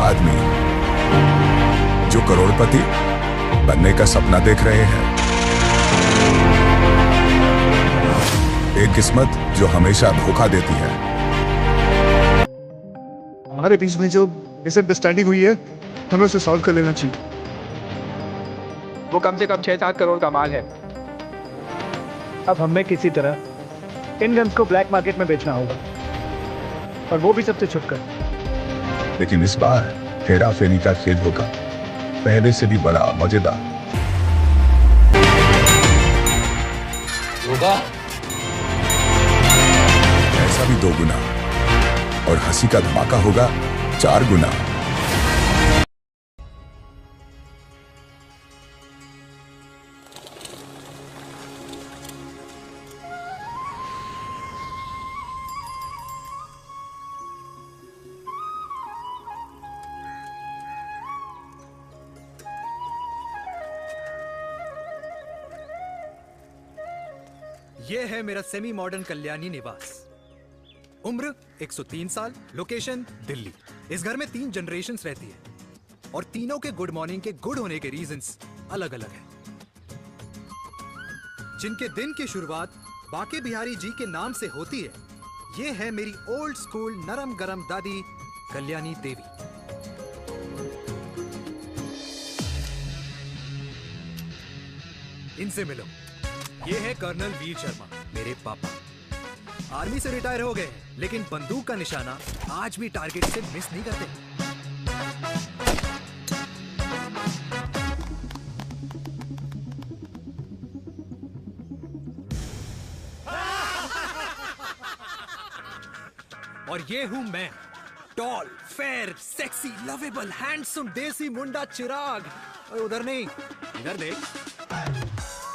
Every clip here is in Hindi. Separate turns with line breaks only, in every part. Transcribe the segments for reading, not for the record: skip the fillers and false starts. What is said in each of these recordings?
आदमी जो करोड़पति बनने का सपना देख रहे हैं, एक किस्मत जो हमेशा धोखा देती है।
हमारे बीच में जो मिसअंडरस्टैंडिंग हुई है, हमें उसे सॉल्व कर लेना चाहिए।
वो कम से कम 6-7 करोड़ का माल है।
अब हमें किसी तरह इन गन्स को ब्लैक मार्केट में बेचना होगा, और वो भी सबसे छुपकर।
लेकिन इस बार हेरा फेरी का खेल होगा पहले से भी बड़ा मजेदार
होगा।
ऐसा भी 2 गुना, और हंसी का धमाका होगा 4 गुना।
ये है मेरा सेमी मॉडर्न कल्याणी निवास। उम्र 103 साल, लोकेशन दिल्ली। इस घर में 3 जनरेशन्स रहती है और तीनों के गुड मॉर्निंग के गुड होने के रीजंस अलग अलग हैं। जिनके दिन की शुरुआत बाके बिहारी जी के नाम से होती है, ये है मेरी ओल्ड स्कूल नरम गरम दादी कल्याणी देवी। इनसे मिलो। ये है कर्नल वीर शर्मा, मेरे पापा। आर्मी से रिटायर हो गए, लेकिन बंदूक का निशाना आज भी टारगेट से मिस नहीं करते। और ये हूं मैं, tall, fair, sexy, lovable, handsome desi मुंडा चिराग। उधर नहीं, इधर देख।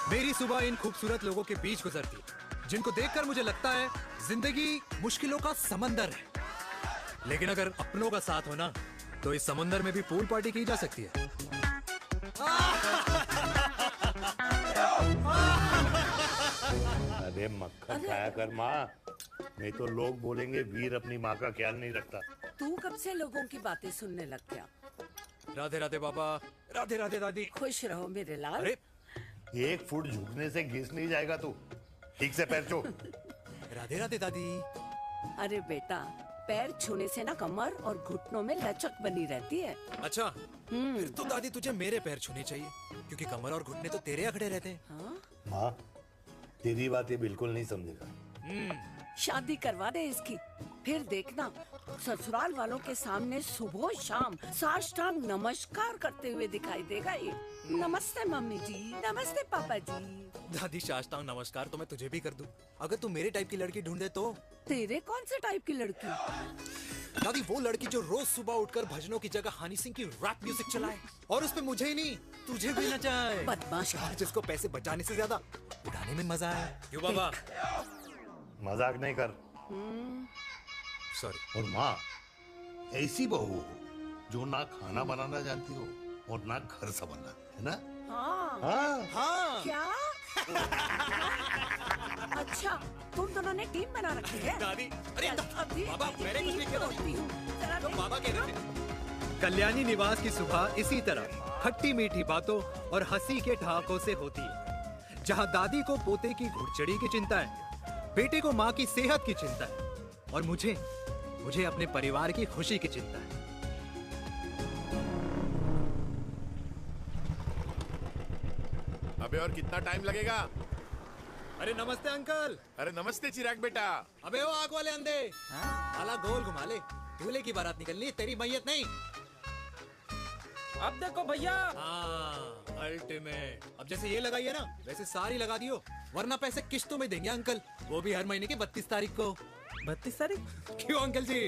मेरी सुबह इन खूबसूरत लोगों के बीच गुजरती है, जिनको देखकर मुझे लगता है जिंदगी मुश्किलों का समंदर है। लेकिन अगर अपनों का साथ हो ना, तो इस समंदर में भी पूल पार्टी की जा सकती है।
अरे मक्खन खाया कर माँ, नहीं तो लोग बोलेंगे वीर अपनी माँ का ख्याल नहीं रखता।
तू कब से लोगों की बातें सुनने लग गया?
राधे राधे बाबा, राधे राधे दादी।
खुश रहो मेरे लाल।
अरे
1 फुट झुकने से घिस नहीं जाएगा तू, ठीक से पैर छू।
राधे राधे दादी।
अरे बेटा, पैर छूने से ना कमर और घुटनों में लचक बनी रहती है।
अच्छा, फिर तो दादी तुझे मेरे पैर छूने चाहिए, क्योंकि कमर और घुटने तो तेरे अखड़े रहते हैं।
हाँ?
माँ, तेरी बात ये बिल्कुल नहीं समझेगा।
शादी करवा दे इसकी, फिर देखना ससुराल वालों के सामने सुबह शाम साष्टांग नमस्कार करते हुए दिखाई देगा ये। नमस्ते मम्मी जी, नमस्ते पापा जी।
दादी, साष्टांग नमस्कार तो मैं तुझे भी कर दूं, अगर तू मेरे टाइप की लड़की ढूंढे तो।
तेरे कौन से टाइप की लड़की?
दादी, वो लड़की जो रोज सुबह उठकर भजनों की जगह हनी सिंह की रैप म्यूजिक चलाए, और उसपे मुझे ही नहीं तुझे भी नचाए।
बदमाश,
जिसको पैसे बचाने से ज्यादा उड़ाने में मजा आए। क्यों बाबा?
मजाक नहीं कर।
सॉरी।
और माँ, ऐसी बहू हो जो ना खाना बनाना जानती हो और ना घर संभालना, है ना?
हाँ।
हाँ
हाँ।
क्या? अच्छा, तुम दोनों ने टीम बना रखी है?
दादी, अरे
अभी
बाबा, मैंने कुछ नहीं किया।
होती हूँ। जरा
तो
देख।
बाबा कह रहे थे। कल्याणी निवास की सुबह इसी तरह खट्टी मीठी बातों और हंसी के ठहाकों से होती है, जहां दादी को पोते की घुड़चड़ी की चिंता है, बेटे को माँ की सेहत की चिंता है, और मुझे अपने परिवार की खुशी की चिंता है।
अबे और कितना टाइम लगेगा?
अरे नमस्ते अंकल।
अरे नमस्ते चिराग बेटा।
अबे वो आग वाले अंधे, साला गोल घुमा ले, दूल्हे की बारात निकलनी, तेरी मैयत नहीं।
अब देखो भैया।
हाँ, अल्टीमेट। अब जैसे ये लगाई है ना, वैसे सारी लगा दियो, वरना पैसे किश्तों में देंगे अंकल, वो भी हर महीने की 32 तारीख को।
32 तारीख?
क्यों अंकल जी?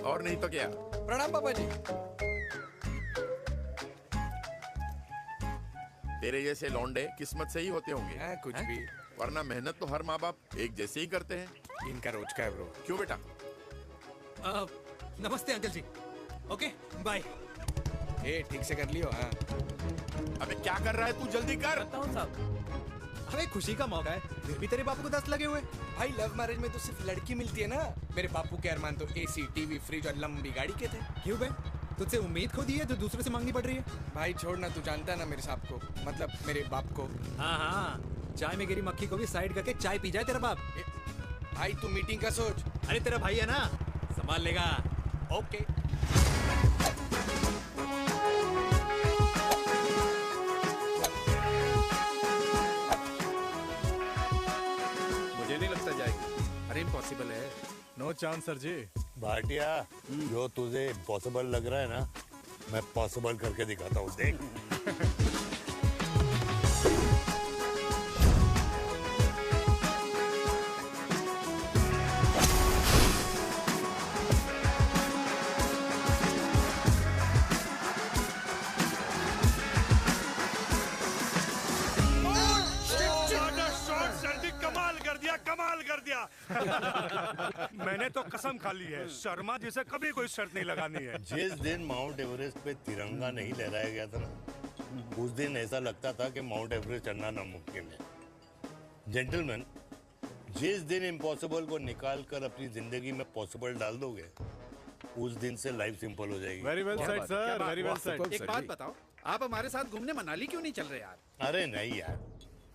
और नहीं तो क्या।
प्रणाम पापा जी।
तेरे जैसे लौंडे किस्मत से ही होते होंगे।
कुछ भी,
वरना मेहनत तो हर माँ बाप एक जैसे ही करते हैं।
इनका रोज का है ब्रो।
क्यों बेटा?
नमस्ते अंकल जी। Okay bye.
ठीक से कर लियो। हाँ,
अबे क्या कर रहा है तू? जल्दी कर।
करता हूँ साहब।
अरे खुशी का मौका है, फिर भी तेरे बापू को 10 लगे हुए।
भाई लव मैरिज में तो सिर्फ लड़की मिलती है ना। मेरे बापू के अरमान तो एसी, टीवी, फ्रिज और लंबी गाड़ी के थे।
क्यों बे? तुझसे उम्मीद खो दी है जो दूसरों से मांगनी पड़ रही है।
भाई छोड़ना, तू जानता है ना मेरे साहब को, मतलब मेरे बाप को।
हाँ हाँ, चाय में गिरी मक्खी को भी साइड करके चाय पी जाए तेरा बाप।
भाई तू मीटिंग का सोच।
अरे तेरा भाई है ना, संभाल लेगा।
ओके।
मुझे नहीं लगता जाएगी। अरे इम्पॉसिबल है।
नो चांस सर जी।
भाटिया, जो तुझे इम्पॉसिबल लग रहा है ना, मैं पॉसिबल करके दिखाता हूँ, देख।
मैंने तो कसम खा ली है, शर्मा जी से कभी कोई शर्त नहीं लगानी है।
जिस दिन माउंट एवरेस्ट पे तिरंगा नहीं लहराया गया था ना, उस दिन ऐसा लगता था कि माउंट एवरेस्ट चढ़ना नामुमकिन है। जेंटलमैन, जिस दिन इम्पॉसिबल को निकाल कर अपनी जिंदगी में पॉसिबल डाल दोगे, उस दिन से लाइफ सिंपल हो जाएगी।
Very well said sir, very well said.
एक बात बताओ, आप हमारे साथ घूमने मनाली क्यों नहीं चल रहे यार?
अरे नहीं यार,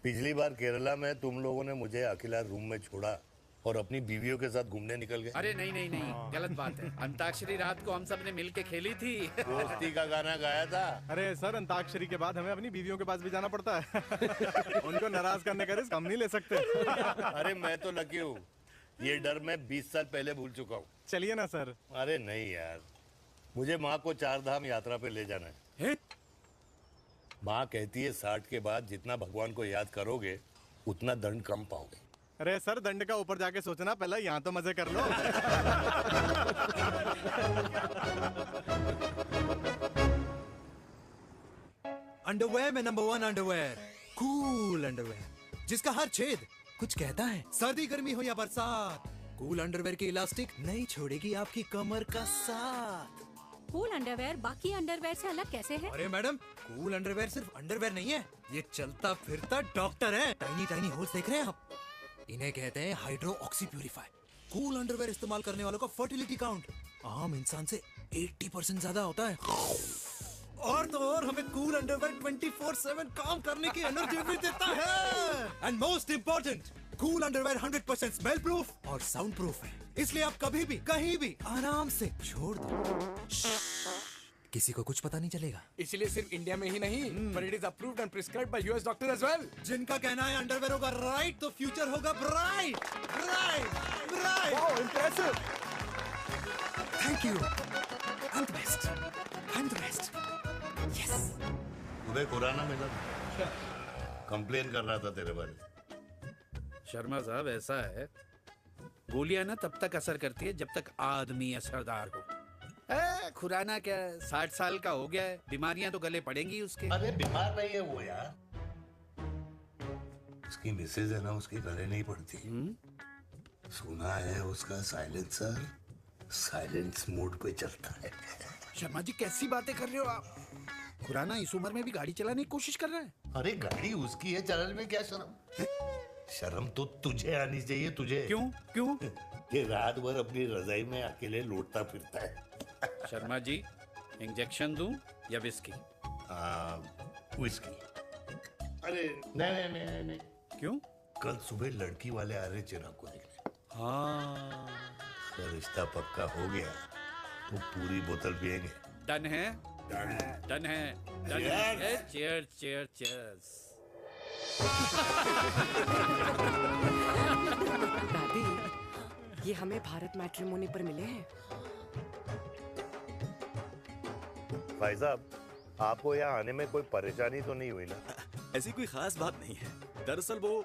पिछली बार केरला में तुम लोगों ने मुझे अकेला रूम में छोड़ा और अपनी बीवियों के साथ घूमने निकल गए।
अरे नहीं नहीं नहीं, गलत बात है। अंताक्षरी रात को हम सब ने मिल के खेली थी।
दोस्ती का गाना गाया था।
अरे सर, अंताक्षरी के बाद हमें अपनी बीवियों के पास भी जाना पड़ता है। उनको नाराज करने का रिस्क हम नहीं ले सकते।
अरे मैं तो लकी हूँ, ये डर मैं 20 साल पहले भूल चुका हूँ।
चलिए ना सर।
अरे नहीं यार, मुझे माँ को 4 धाम यात्रा पे ले जाना है। माँ कहती है 60 के बाद जितना भगवान को याद करोगे उतना दंड कम पाओगे।
अरे सर, दंड का ऊपर जाके सोचना, पहले यहाँ तो मजे कर लो। अंडरवेयर में नंबर 1 अंडरवेयर, कूल अंडरवेयर, जिसका हर छेद कुछ कहता है। सर्दी गर्मी हो या बरसात, कूल अंडरवेयर की इलास्टिक नहीं छोड़ेगी आपकी कमर का साथ।
कूल अंडरवेयर बाकी अंडरवेयर से अलग कैसे है?
अरे मैडम, कूल अंडरवेयर सिर्फ अंडरवेयर नहीं है, ये चलता फिरता डॉक्टर है। टाइनी टाइनी होल्स देख रहे हैं आप? इन्हें कहते हैं hydro oxy purifier. Cool underwear इस्तेमाल करने वालों का फर्टिलिटी काउंट आम इंसान से 80% ज्यादा होता है। और तो और हमें कूल अंडरवेयर 24/7 काम करने की एनर्जी भी देता है। And most important, cool underwear 100% smell proof और साउंड प्रूफ है, इसलिए आप कभी भी कहीं भी आराम से छोड़ दो, किसी को कुछ पता नहीं चलेगा।
इसलिए सिर्फ इंडिया में ही नहीं, पर it is approved and prescribed by US doctor as well.
जिनका कहना है अंडरवेयर होगा राइट तो फ्यूचर होगा bright. Bright bright.
Wow, impressive.
Thank you. I am the best, I am the best. Yes.
तुम्हें खुराना मिला था, कंप्लेन कर रहा था तेरे बारे में।
शर्मा साहब, ऐसा है, गोलियां ना तब तक असर करती है जब तक आदमी असरदार हो। खुराना क्या, 60 साल का हो गया है, बीमारियां तो गले पड़ेंगी उसके।
अरे बीमार नहीं है वो यार, उसकी मिसेज है ना, उसकी गले नहीं पड़ती। सुना है उसका साइलेंसर साइलेंस मोड पे चलता है।
शर्मा जी, कैसी बातें कर रहे हो आप? खुराना इस उम्र में भी गाड़ी चलाने की कोशिश कर रहा है।
अरे गाड़ी उसकी है, चलाने में क्या शर्म? शर्म तो तुझे आनी चाहिए, तुझे।
क्यों क्यों?
ये रात भर अपनी रजाई में अकेले लौटता फिरता है।
शर्मा जी, इंजेक्शन दूं या विस्की?
विस्की। अरे नहीं नहीं नहीं नहीं।
क्यों?
कल सुबह लड़की वाले आ रहे चिराग को देखने।
हाँ,
अगर रिश्ता पक्का हो गया तो पूरी बोतल पिएंगे।
डन है, डन है, डन है। Cheer cheer cheers.
दादी, ये हमें भारत मैट्रिमोनी पर मिले हैं।
भाई साहब, आपको यहाँ आने में कोई परेशानी तो नहीं हुई ना?
ऐसी कोई खास बात नहीं है। दरअसल वो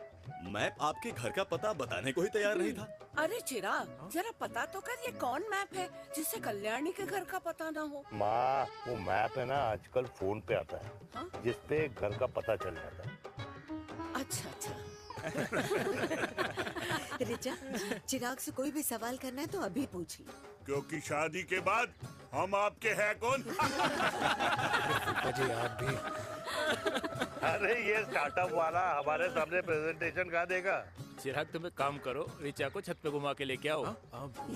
मैप आपके घर का पता बताने को ही तैयार नहीं था।
अरे चिराग, जरा पता तो कर, ये कौन मैप है जिससे कल्याणी के घर का पता ना हो?
माँ, वो मैप है ना, आजकल फोन पे आता है।
हाँ?
जिसपे घर का पता चल जाता है।
अच्छा अच्छा।
रिचा, चिराग से कोई भी सवाल करना है तो अभी पूछिए,
क्योंकि शादी के बाद हम आपके हैं कौन?
अजय आप भी
अरे ये स्टार्टअप वाला हमारे सामने प्रेजेंटेशन कहाँ देगा?
चिराग तुम एक काम करो, ऋचा को छत पे घुमा के लेके आओ।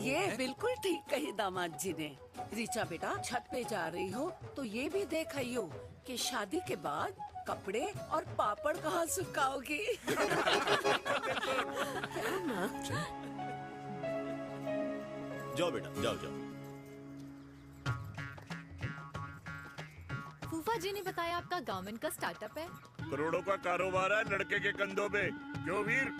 ये बिल्कुल ठीक कही दामाद जी ने। ऋचा बेटा छत पे जा रही हो तो ये भी देख आइयो कि शादी के बाद कपड़े और पापड़ कहाँ सुखाओगी।
जाओ बेटा, जाओ जाओ।
फूफा जी ने बताया आपका गवर्नमेंट का स्टार्टअप है।
करोड़ों का कारोबार है लड़के के कंधों पे। क्यों वीर?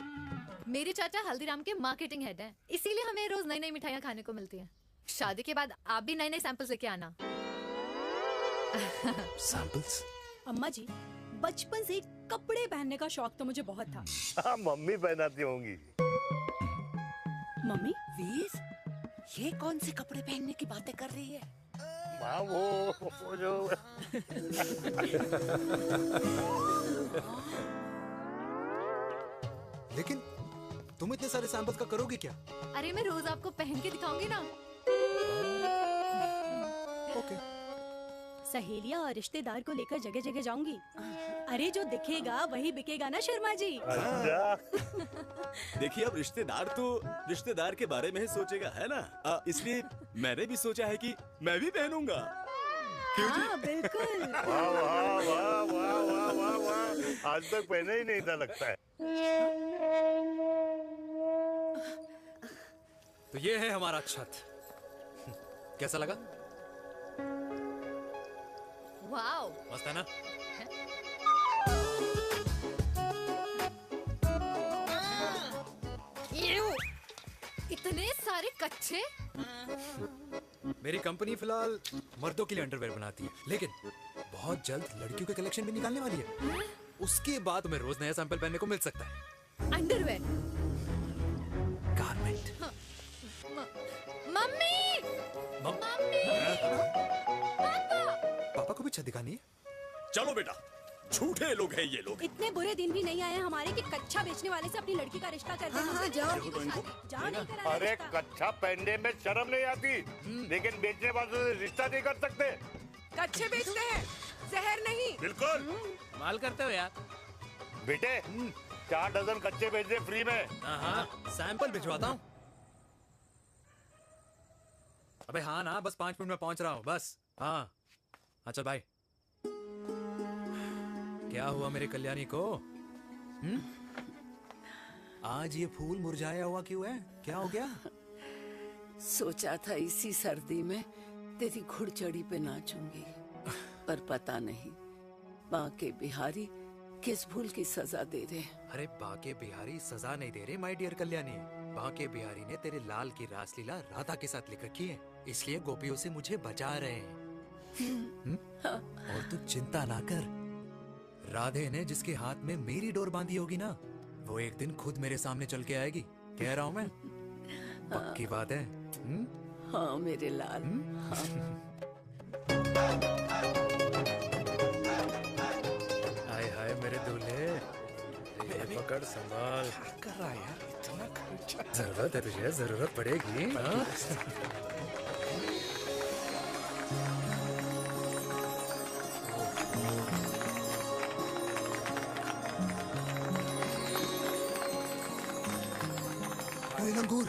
मेरे चाचा हल्दीराम के मार्केटिंग हेड हैं, इसीलिए हमें रोज नई नई मिठाइयाँ खाने को मिलती हैं। शादी के बाद आप भी नए नए सैंपल्स लेके आना।
सैंपल्स?
अम्मा जी, बचपन से ही कपड़े पहनने का शौक तो मुझे बहुत था।
हाँ, मम्मी पहनाती होंगी।
मम्मी?
वीर, ये कौन से कपड़े पहनने की बातें कर रही है?
माँ वो जो
लेकिन तुम इतने सारे सैंपल्स का करोगे क्या?
अरे मैं रोज आपको पहन के दिखाऊंगी ना।
ओके।
सहेलियां और रिश्तेदार को लेकर जगह जगह जाऊंगी। अरे जो दिखेगा वही बिकेगा ना शर्मा जी।
देखिए अब रिश्तेदार तो रिश्तेदार के बारे में ही सोचेगा, है ना? इसलिए मैंने भी सोचा है कि मैं भी पहनूंगा। क्यों जी?
हाँ बिल्कुल।
वाह वाह वाह वाह वाह वाह वाह, आज तक पहने ही नहीं था लगता है।
तो ये है हमारा छत। कैसा लगा?
वाओ,
मस्त है ना?
इतने सारे कच्चे।
मेरी कंपनी फिलहाल मर्दों के लिए अंडरवेयर बनाती है, लेकिन बहुत जल्द लड़कियों के कलेक्शन भी निकालने वाली है। उसके बाद तुम्हें रोज नया सैंपल पहनने को मिल सकता है।
अंडरवेयर?
गारमेंट।
मम्मी! मम्मी!
पापा को भी छत दिखानी है?
चलो बेटा, झूठे लोग हैं ये लोग।
इतने बुरे दिन भी नहीं आए हमारे कि कच्चा बेचने वाले से अपनी लड़की का रिश्ता कर दे।
हाँ, जाओ।
जाओ नहीं करा
अरे
रिश्ता।
कच्चा पहनने में शर्म नहीं आती, लेकिन बेचने वालों से रिश्ता नहीं कर सकते।
कच्चे बेचते हैं, जहर नहीं।
बिल्कुल।
माल करते हो यार।
बेटे 4 डजन कच्चे बेच दे फ्री में।
हाँ, सैंपल भिजवाता हूँ। अबे हाँ ना, बस 5 मिनट में पहुंच रहा हूँ बस। हाँ, अच्छा बाय। क्या हुआ मेरे कल्याणी को? आज ये फूल मुरझाया हुआ क्यों है? क्या हो गया?
सोचा था इसी सर्दी में तेरी घुड़चड़ी पे नाचूंगी, पर पता नहीं बाके बिहारी किस भूल की सजा दे रहे।
अरे बाके बिहारी सजा नहीं दे रहे माय डियर कल्याणी। बाके बिहारी ने तेरे लाल की रासलीला राधा के साथ लिख रखी है, इसलिए गोपियों से मुझे बचा रहे हैं। और तू चिंता ना कर, राधे ने जिसके हाथ में मेरी डोर बांधी होगी ना, वो एक दिन खुद मेरे सामने चल के आएगी। कह रहा हूँ मैं, पक्की बात है।
हाँ मेरे लाल।
हाय हाय मेरे दूल्हे, ये पकड़ संभाल।
कर रहा है यार, इतना खर्चा।
जरूरत है तुझे, जरूरत पड़ेगी। हाँ? लंगूर,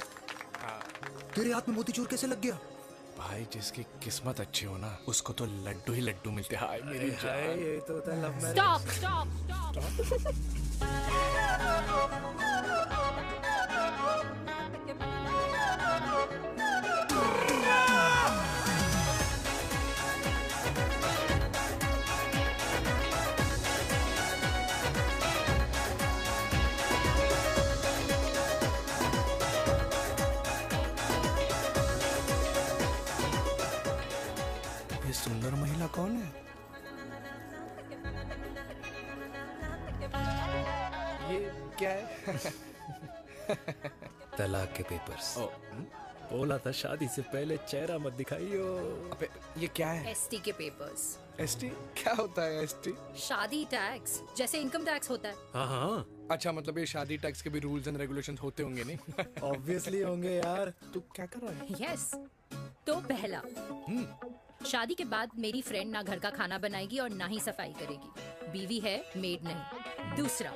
तेरे हाथ में मोतीचूर कैसे लग गया?
भाई जिसकी किस्मत अच्छी हो ना, उसको तो लड्डू ही लड्डू मिलते हैं। हाय मेरी जान।
ये तो होता है love marriage.
Stop stop stop.
ये सुंदर महिला कौन है? ये क्या है?
तलाक के पेपर्स। बोला था शादी से पहले चेहरा मत दिखाइयो।
अबे ये क्या है?
एसटी के पेपर्स।
एसटी क्या होता है? एसटी
शादी टैक्स, जैसे इनकम टैक्स होता है।
हाँ हाँ,
अच्छा, मतलब ये शादी टैक्स के भी रूल्स एंड रेगुलेशंस होते होंगे नहीं?
ऑब्वियसली होंगे यार।
तू क्या कर रहा है?
यस। तो पहला, शादी के बाद मेरी फ्रेंड ना घर का खाना बनाएगी और ना ही सफाई करेगी। बीवी है, मेड नहीं। दूसरा,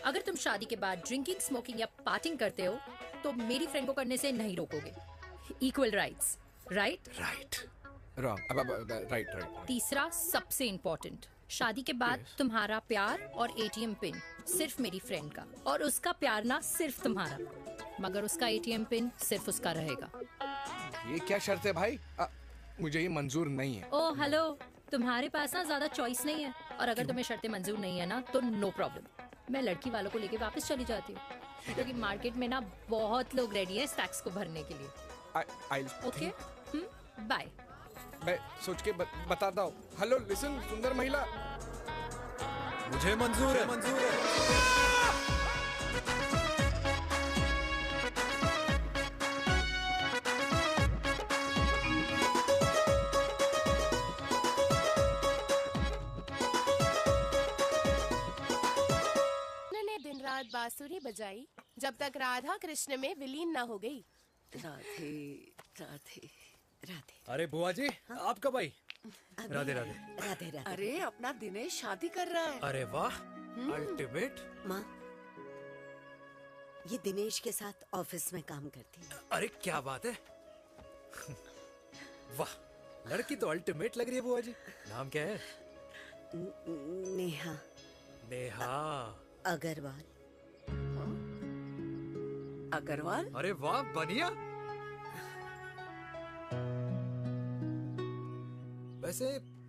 अगर तुम शादी के बाद ड्रिंकिंग, स्मोकिंग या पार्टिंग करते हो तो मेरी फ्रेंड को करने से नहीं रोकोगे। Equal rights, right?
Right, wrong, right.
तीसरा, सबसे इम्पोर्टेंट, शादी के बाद तुम्हारा प्यार और एटीएम पिन सिर्फ मेरी फ्रेंड का, और उसका प्यार ना सिर्फ तुम्हारा, मगर उसका एटीएम पिन सिर्फ उसका रहेगा।
ये क्या शर्त है भाई? मुझे ये मंजूर नहीं है।
ओ हेलो, तुम्हारे पास ना ज्यादा चॉइस नहीं है, और अगर तुम्हें शर्तें मंजूर नहीं है ना तो नो प्रॉब्लम, मैं लड़की वालों को लेके वापस चली जाती हूँ, क्योंकि मार्केट में ना बहुत लोग रेडी है टैक्स को भरने के लिए। Okay, bye.
मैं सोच के बताता हूँ। हेलो लिसन, सुंदर महिला,
मुझे मंजूर है, मंजूर है।
दिन रात बांसुरी बजाई जब तक राधा कृष्ण में विलीन न हो गई।
राधे राधे राधे।
अरे बुआ जी, आप कब आई? राधे राधे।
राधे राधे। अरे अपना दिनेश शादी कर रहा है।
अरे वाह, अल्टीमेट।
माँ, ये दिनेश के साथ ऑफिस में काम करती है।
अरे क्या बात है, वाह, लड़की तो अल्टीमेट लग रही है बुआ जी। नाम क्या है?
नेहा।
नेहा
अग्रवाल।
अग्रवाल?
अरे वाह, बढ़िया। वैसे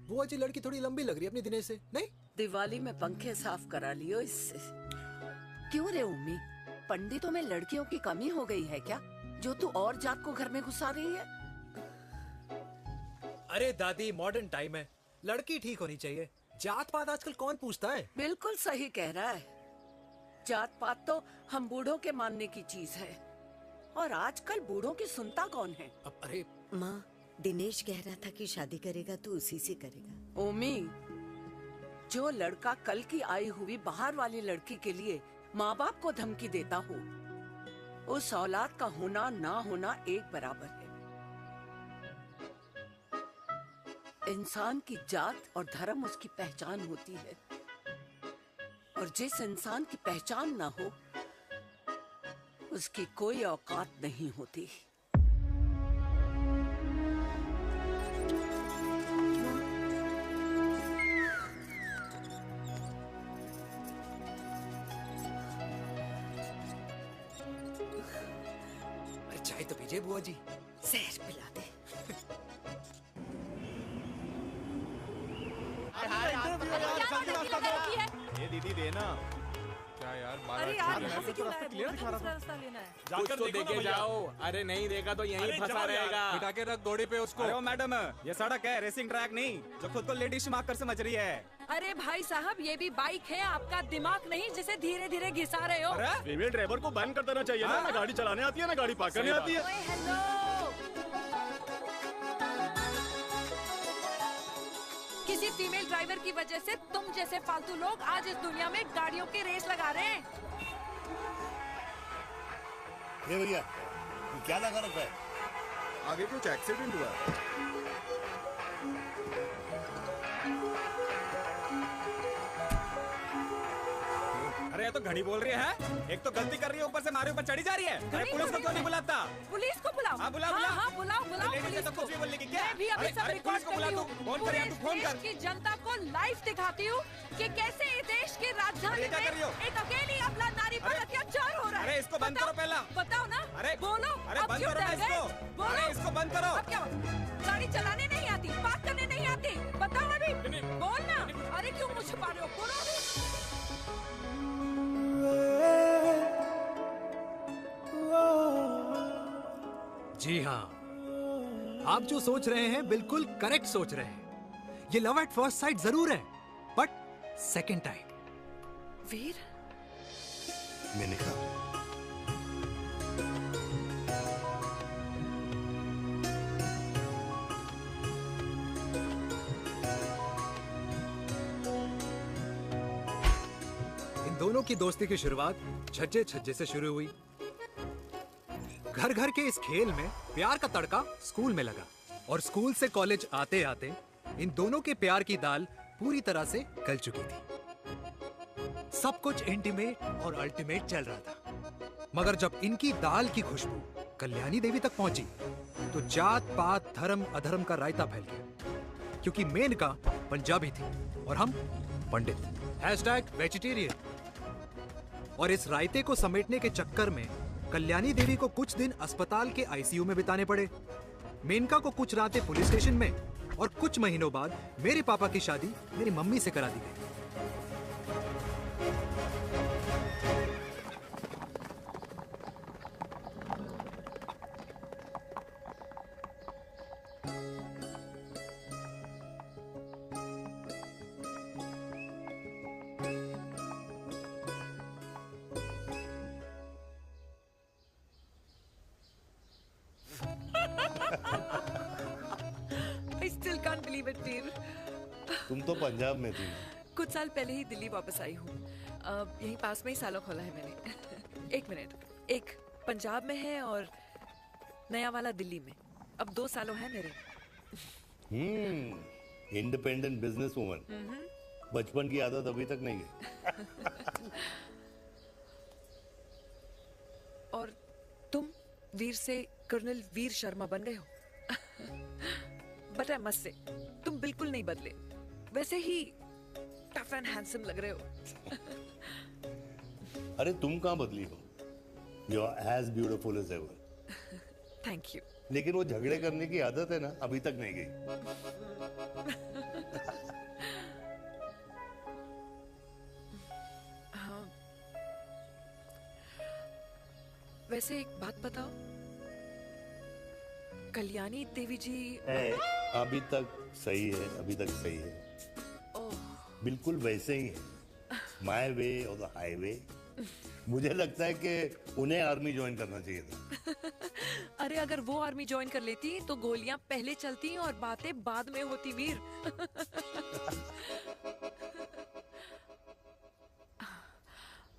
बुआ जी लड़की थोड़ी लंबी लग रही है अपनी दिनेश से, नहीं?
दिवाली में पंखे साफ करा लियो इससे। क्यों रे उम्मी, पंडितों में लड़कियों की कमी हो गई है क्या, जो तू और जात को घर में घुसा रही है?
अरे दादी, मॉडर्न टाइम है, लड़की ठीक होनी चाहिए। जात पात आजकल कौन पूछता है?
बिल्कुल सही कह रहा है। जात पात तो हम बूढ़ों के मानने की चीज है, और आजकल बूढ़ों की सुनता कौन है?
अरे
माँ, दिनेश कह रहा था कि शादी करेगा तो उसी से करेगा।
ओमी, जो लड़का कल की आई हुई बाहर वाली लड़की के लिए माँ बाप को धमकी देता हो, उस औलाद का होना ना होना एक बराबर है। इंसान की जात और धर्म उसकी पहचान होती है, और जिस इंसान की पहचान ना हो उसकी कोई औकात नहीं होती।
अरे चाय तो पीजिए बुआ जी।
जहर पिला दे।
ये दीदी देना।
क्या यार,
अरे यार, यहाँ से क्यों लाए? दूसरा रास्ता लेना है।
कुछ तो देके जाओ। अरे नहीं देगा तो यहीं फंसा रहेगा।
बिठा के रख घोड़े पे उसको।
अरे मैडम, ये सड़क है, रेसिंग ट्रैक नहीं, जो खुद को लेडीज मार्क कर समझ रही है।
अरे भाई साहब, ये भी बाइक है, आपका दिमाग नहीं जिसे धीरे धीरे घिसा रहे हो।
फीमेल ड्राइवर को बैन कर देना चाहिए ना गाड़ी चलाने आती है ना गाड़ी पार्क करने आती है।
हेलो, किसी फीमेल ड्राइवर की वजह से तुम जैसे फालतू लोग आज इस दुनिया में गाड़ियों की रेस लगा रहे हैं।
ये भैया, क्या लगा रखा है?
आगे कुछ एक्सीडेंट हुआ है।
अरे ये तो घड़ी बोल रही है, एक तो गलती कर रही है, ऊपर से हमारे ऊपर चढ़ी जा रही है। अरे पुलिस को क्यों नहीं बुलाता?
पुलिस को बुलाओ।
हाँ बुलाओ,
हाँ, बुलाओ
पुलिस को। कुछ भी बोलने की क्या?
मैं भी अभी सब रिकॉर्ड कर रही हूँ।
फोन कर यार, तू फोन कर।
की जनता को लाइव दिखाती हूँ कि कैसे इस देश की राजधानी में एक अकेली अबला नारी पर अत्याचार हो रहा है।
अरे इसको बंद करो पहला।
बताओ ना।
अरे
बोलो।
अरे बंद करो ना इसको।
बोलो।
अरे इसको बंद करो।
अब क्या गाड़ी चलाने नहीं आती, पार्क करने नहीं आती? बताओ अभी, बोल ना। अरे क्यों मुझे छुपा रहे हो, बोलो अभी।
जी हाँ, आप जो सोच रहे हैं बिल्कुल करेक्ट सोच रहे हैं। ये लव एट फर्स्ट साइट जरूर है, बट सेकंड टाइम।
वीर,
मैंने कहा
इन दोनों की दोस्ती की शुरुआत छज्जे छज्जे से शुरू हुई। घर घर के इस खेल में प्यार का तड़का स्कूल में लगा। और स्कूल से कॉलेज आते आते इन दोनों के प्यार की दाल पूरी तरह से गल चुकी थी। सब कुछ इंटीमेट और अल्टीमेट चल रहा था, मगर जब इनकी दाल की खुशबू कल्याणी देवी तक पहुंची तो जात पात धर्म अधर्म का रायता फैल गया, क्योंकि मेनका पंजाबी थी और हम पंडित। #वेजिटेरियन। और इस रायते को समेटने के चक्कर में कल्याणी देवी को कुछ दिन अस्पताल के आईसीयू में बिताने पड़े, मेनका को कुछ रातें पुलिस स्टेशन में, और कुछ महीनों बाद मेरे पापा की शादी मेरी मम्मी से करा दी गई।
I still can't believe it, वीर।
तुम तो पंजाब में थी।
कुछ साल पहले ही दिल्ली वापस आई हूँ। यहीं पास में ही सालों खोला है मैंने। एक मिनट, एक पंजाब में है और नया वाला दिल्ली में। अब 2 सालों है मेरे।
Independent business woman. बचपन की आदत अभी तक नहीं है।
और तुम वीर से कर्नल वीर शर्मा बन गए हो। बट आई मस्ट से, तुम बिल्कुल नहीं बदले, वैसे ही टफ एंड हैंडसम लग रहे हो।
अरे तुम कहाँ बदली हो? You are as beautiful as ever.
Thank you.
लेकिन वो झगड़े करने की आदत है ना, अभी तक नहीं गई।
हाँ। वैसे एक बात बताओ, कल्याणी देवी जी
अभी तक सही है, अभी तक सही है। बिल्कुल वैसे ही है, माय वे और द हाईवे। मुझे लगता है कि उन्हें आर्मी ज्वाइन करना चाहिए था।
अरे अगर वो आर्मी ज्वाइन कर लेती तो गोलियां पहले चलती और बातें बाद में होती, वीर।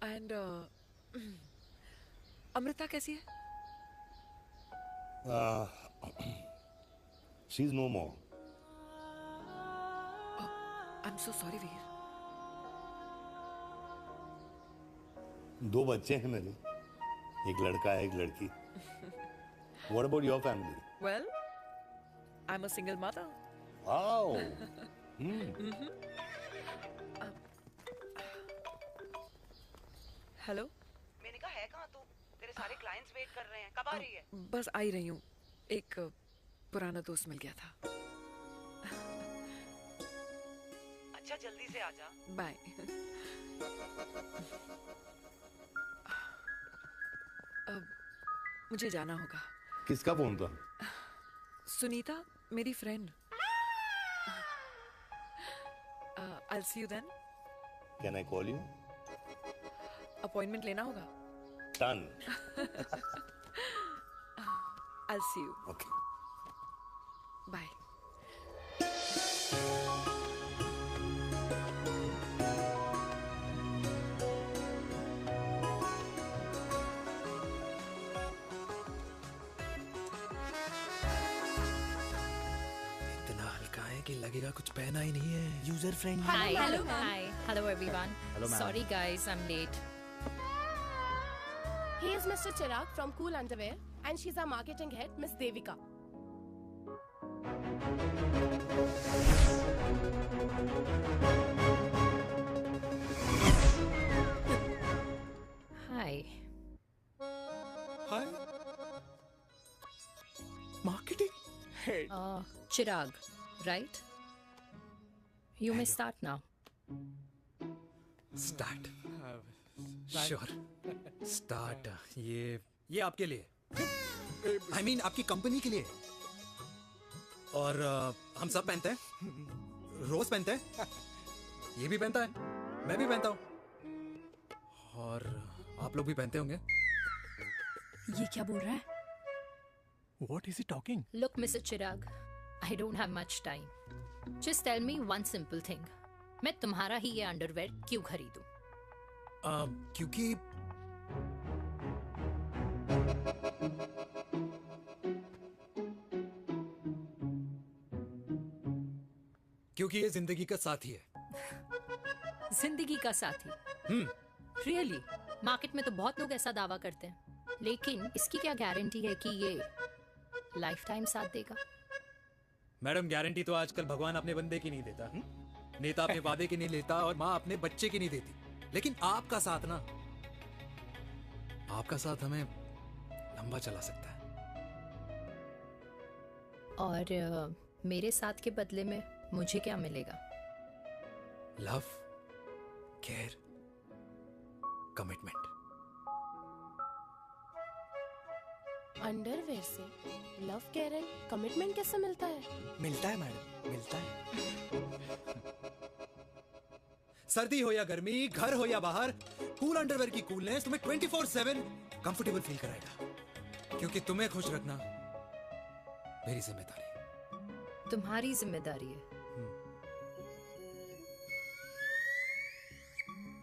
एंड अमृता कैसी है?
She is no more.
I am so sorry Veer.
2 बच्चे हैं मेरे, एक लड़का है, एक लड़की। What about your family?
Well, I'm a single mother.
Wow.
Hello.
मैंने कहा है कहाँ तू? तेरे सारे क्लाइंट्स वेट कर रहे हैं, कब आ रही है?
बस आ ही रही हूँ, एक पुराना दोस्त मिल गया था।
अच्छा जल्दी से आ जा।
बाय। अब मुझे जाना होगा।
किसका फोन था?
सुनीता, मेरी friend. I'll see you then.
Can I call you?
Appointment लेना होगा।
Done.
I'll see you.
Okay.
Bye.
इतना हल्का है कि लगेगा कुछ पहना ही नहीं है। User friendly.
Hi,
Hello, ma'am.
hi, hello everyone.
Hello, ma'am.
Sorry guys, I'm late.
He is Mr. Chirag from Cool Underwear, and she's our marketing head, Miss Devika.
Hi.
Hi. Marketing head.
Chirag, right? You may start now.
Start. Sure. Start. ये आपके लिए। I mean आपकी कंपनी के लिए। और हम सब पहनते हैं। रोज पहनते हैं। ये भी पहनता है। मैं भी पहनता हूँ। और आप लोग भी पहनते होंगे।
ये क्या बोल रहा है?
What is he talking?
Look, Mr. Chirag, I don't have much time. Just tell me one simple thing. मैं तुम्हारा ही ये अंडरवेयर क्यों खरीदूं?
क्योंकि क्योंकि ये जिंदगी का साथी है।
जिंदगी का साथी? रियली? मार्केट में तो बहुत लोग ऐसा दावा करते हैं, लेकिन इसकी क्या गारंटी है कि ये लाइफ टाइम साथ देगा?
मैडम, गारंटी तो आजकल भगवान अपने बंदे की नहीं देता, नेता अपने वादे की नहीं लेता, और माँ अपने बच्चे की नहीं देती। लेकिन आपका साथ ना, आपका साथ हमें लंबा चला सकता है।
और मेरे साथ के बदले में मुझे क्या मिलेगा?
Love, care, commitment.
अंडरवेयर से लव, केयर एंड कमिटमेंट कैसे मिलता है?
मिलता है मैडम, मिलता है। सर्दी हो या गर्मी, घर हो या बाहर, कूल अंडरवेयर की कूलनेस तुम्हें 24/7 कंफर्टेबल फील कराएगा। क्योंकि तुम्हें खुश रखना मेरी जिम्मेदारी है।
तुम्हारी जिम्मेदारी है?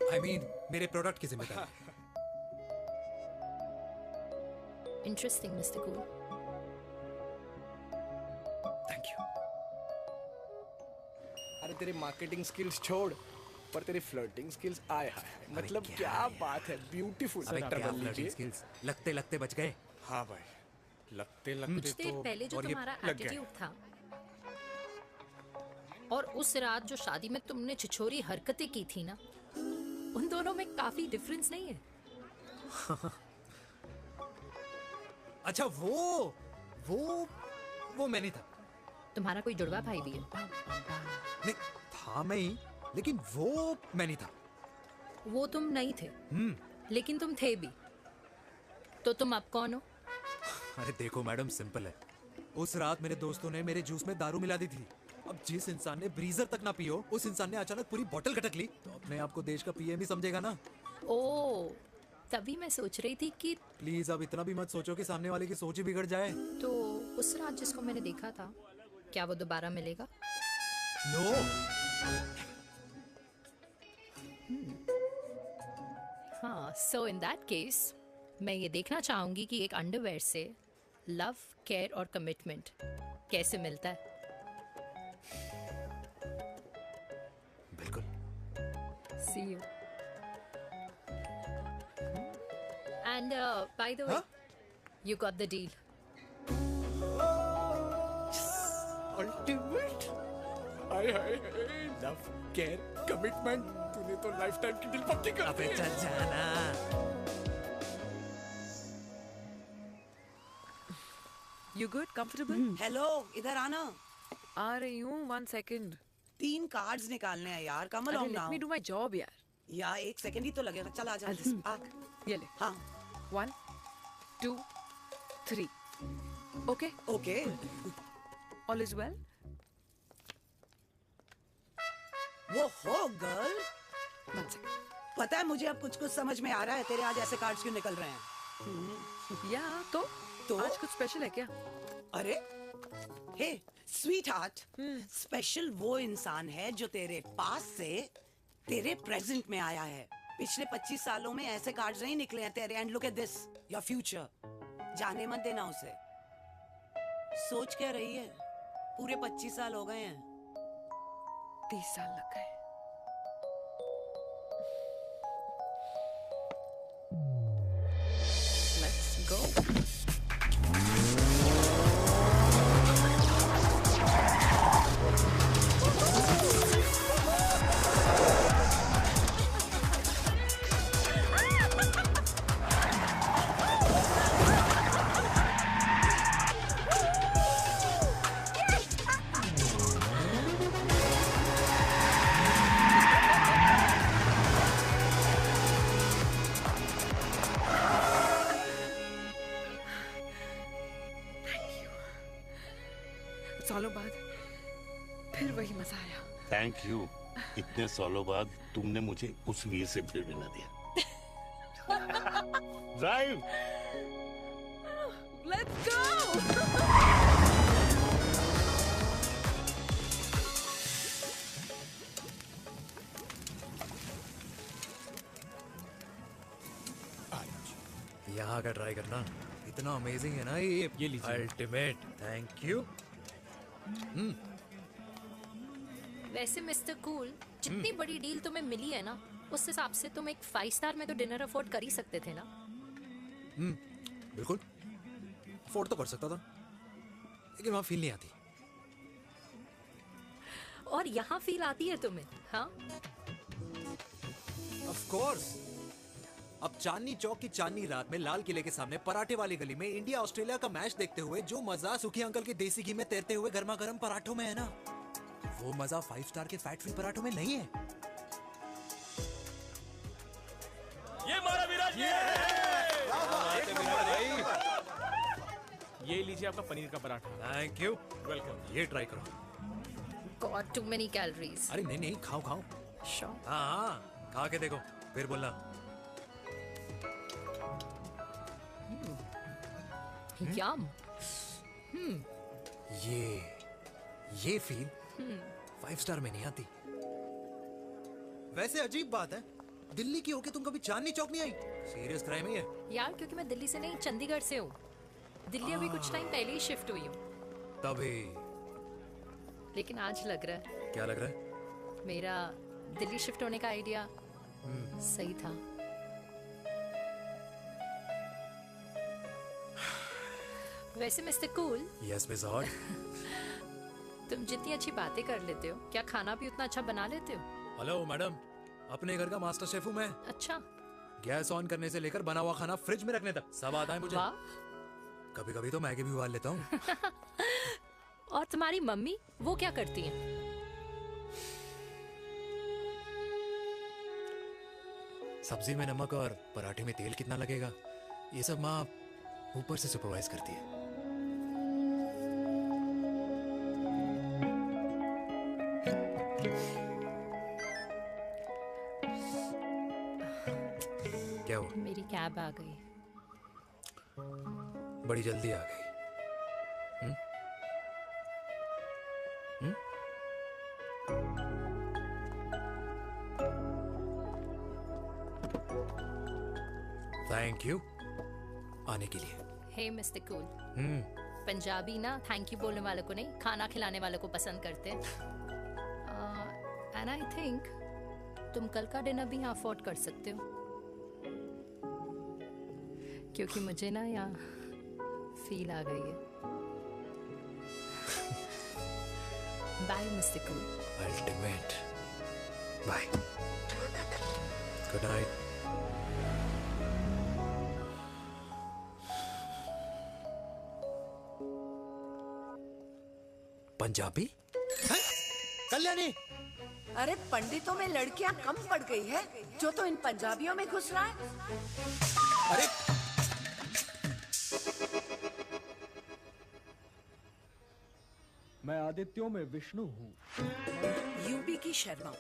I mean, मेरे प्रोडक्ट की जिम्मेदारी है।
Interesting mister cool.
Thank you.
अरे तेरे मार्केटिंग स्किल्स छोड़, पर तेरी फ्लर्टिंग स्किल्स आए हाय, मतलब क्या बात है, ब्यूटीफुल।
स्किल्स लगते लगते बच गए।
हाँ भाई, लगते
कुछ
लगते
देर
तो
पहले जो
और ये
तुम्हारा
लग गए।
एटीट्यूड था, और उस रात जो शादी में तुमने छिछोरी हरकतें की थी ना, उन दोनों में काफी डिफरेंस नहीं है?
अच्छा, वो मैं नहीं था।
तुम्हारा कोई जुड़वा भाई भी है?
नहीं था मैं ही, लेकिन वो मैं नहीं था।
वो तुम नहीं थे, लेकिन तुम थे भी। तो तुम अब कौन हो?
अरे देखो मैडम, सिंपल है। उस रात मेरे दोस्तों ने मेरे जूस में दारू मिला दी थी। अब जिस इंसान ने ब्रीजर तक ना पियो, उस इंसान ने अचानक पूरी बोतल गटक ली, तो अपने आप को देश का पीएम ही समझेगा ना।
ओ, तभी मैं सोच रही थी कि
प्लीज अब इतना भी मत सोचो कि सामने वाले की सोच ही बिगड़ जाए।
तो उस रात जिसको मैंने देखा था, क्या वो दोबारा मिलेगा?
नो।
हाँ, सो इन दैट केस मैं ये देखना चाहूंगी कि एक अंडरवेयर से लव, केयर और कमिटमेंट कैसे मिलता है।
बिल्कुल।
See you. And by the way, you got the deal.
Ultimate. Hi hi, love, care, commitment, तूने तो लाइफ टाइम की डील पक्की कर दी।
चल जाना।
You good? Comfortable?
हेलो, इधर आना।
आ रही हूँ, 1 second.
3 कार्ड्स निकालने हैं यार, कमल
अरे,
on
let me do my job यार.
यार 1 सेकंड ही तो लगेगा, चल आ जा। आ।
ये ले.
हाँ.
1, 2, 3. Okay?
Okay.
All is well?
वो हो गर्ल।
1 second.
पता है मुझे अब कुछ कुछ समझ में आ रहा है, तेरे आज ऐसे कार्ड्स क्यों निकल रहे हैं।
या तो आज कुछ स्पेशल है क्या?
अरे हे स्वीट हार्ट, स्पेशल वो इंसान है जो तेरे पास से तेरे प्रेजेंट में आया है। पिछले 25 सालों में ऐसे कार्ड्स नहीं निकले हैं तेरे। And look at this, your future. जाने मत देना उसे। सोच क्या रही है, पूरे 25 साल हो गए हैं।
30 साल लग गए। Let's go. सालों बाद फिर वही मजा आया।
Thank you. इतने सालों बाद तुमने मुझे उस वीर से फिर मिला दिया। ड्राइव।
Let's go.
यहाँ का ट्राई करना, इतना अमेजिंग है ना ये लीजिए। अल्टीमेट। Thank you.
वैसे मिस्टर कूल, जितनी बड़ी डील तुम्हें मिली है ना, उस हिसाब से तुम एक 5 स्टार में तो डिनर अफोर्ड कर ही सकते थे ना।
बिल्कुल अफोर्ड तो कर सकता था, लेकिन वहां फील नहीं आती।
और यहाँ फील आती है तुम्हें? हाँ,
ऑफ कोर्स। अब चांदनी चौक की चांदनी रात में लाल किले के सामने पराठे वाली गली में इंडिया ऑस्ट्रेलिया का मैच देखते हुए जो मजा सुखी अंकल के देसी घी में तैरते हुए गर्मा गर्म पराठों में है ना, वो मजा 5 स्टार के फैट फ्री पराठों में नहीं है।
ये मारा विराज, ये लीजिए आपका पनीर का पराठा।
Thank you,
welcome.
ये ट्राई करो।
God, too many calories.
अरे नहीं नहीं, खाओ खाओ।
श्योर।
हाँ, खा के देखो फिर बोलना।
यम।
ये फील 5 स्टार में नहीं आती। वैसे अजीब बात है, दिल्ली की होके तुम कभी चांदनी चौक नहीं आई? सीरियस क्राइम है ये।
यार, क्योंकि मैं दिल्ली से नहीं, चंडीगढ़ से हूँ। दिल्ली अभी कुछ टाइम पहले ही शिफ्ट हुई हूँ।
तभी।
लेकिन आज लग रहा है,
क्या लग रहा है?
मेरा दिल्ली शिफ्ट होने का आइडिया सही था। वैसे mister cool,
yes miss hot,
तुम जितनी अच्छी बातें कर लेते हो, क्या खाना भी उतना अच्छा बना लेते हो?
हेलो मैडम, अपने घर का मास्टर शेफ हूँ मैं।
अच्छा।
गैस ऑन करने से लेकर बना हुआ खाना फ्रिज में रखने तक सब आता है मुझे। कभी कभी तो मैगी भी उबाल लेता हूँ।
और तुम्हारी मम्मी, वो क्या करती हैं?
सब्जी में नमक और पराठे में तेल कितना लगेगा, ये सब माँ ऊपर से सुपरवाइज करती है। क्या हुआ?
मेरी कैब आ गई।
बड़ी जल्दी आ गई। थैंक यू आने के लिए।
हे मिस्टर कूल, पंजाबी ना थैंक यू बोलने वालों को नहीं, खाना खिलाने वालों को पसंद करते हैं। एंड आई थिंक तुम कल का डिनर भी यहाँ अफोर्ड कर सकते हो, क्योंकि मुझे ना यहाँ फील आ गई है। Bye mister cool.
Ultimate. Bye. Good night. Punjabi? Kalyani!
अरे पंडितों में लड़कियां कम पड़ गई है, जो तो इन पंजाबियों में घुस रहा है।
अरे
मैं आदित्यों में विष्णु हूँ।
यूपी की शर्मा,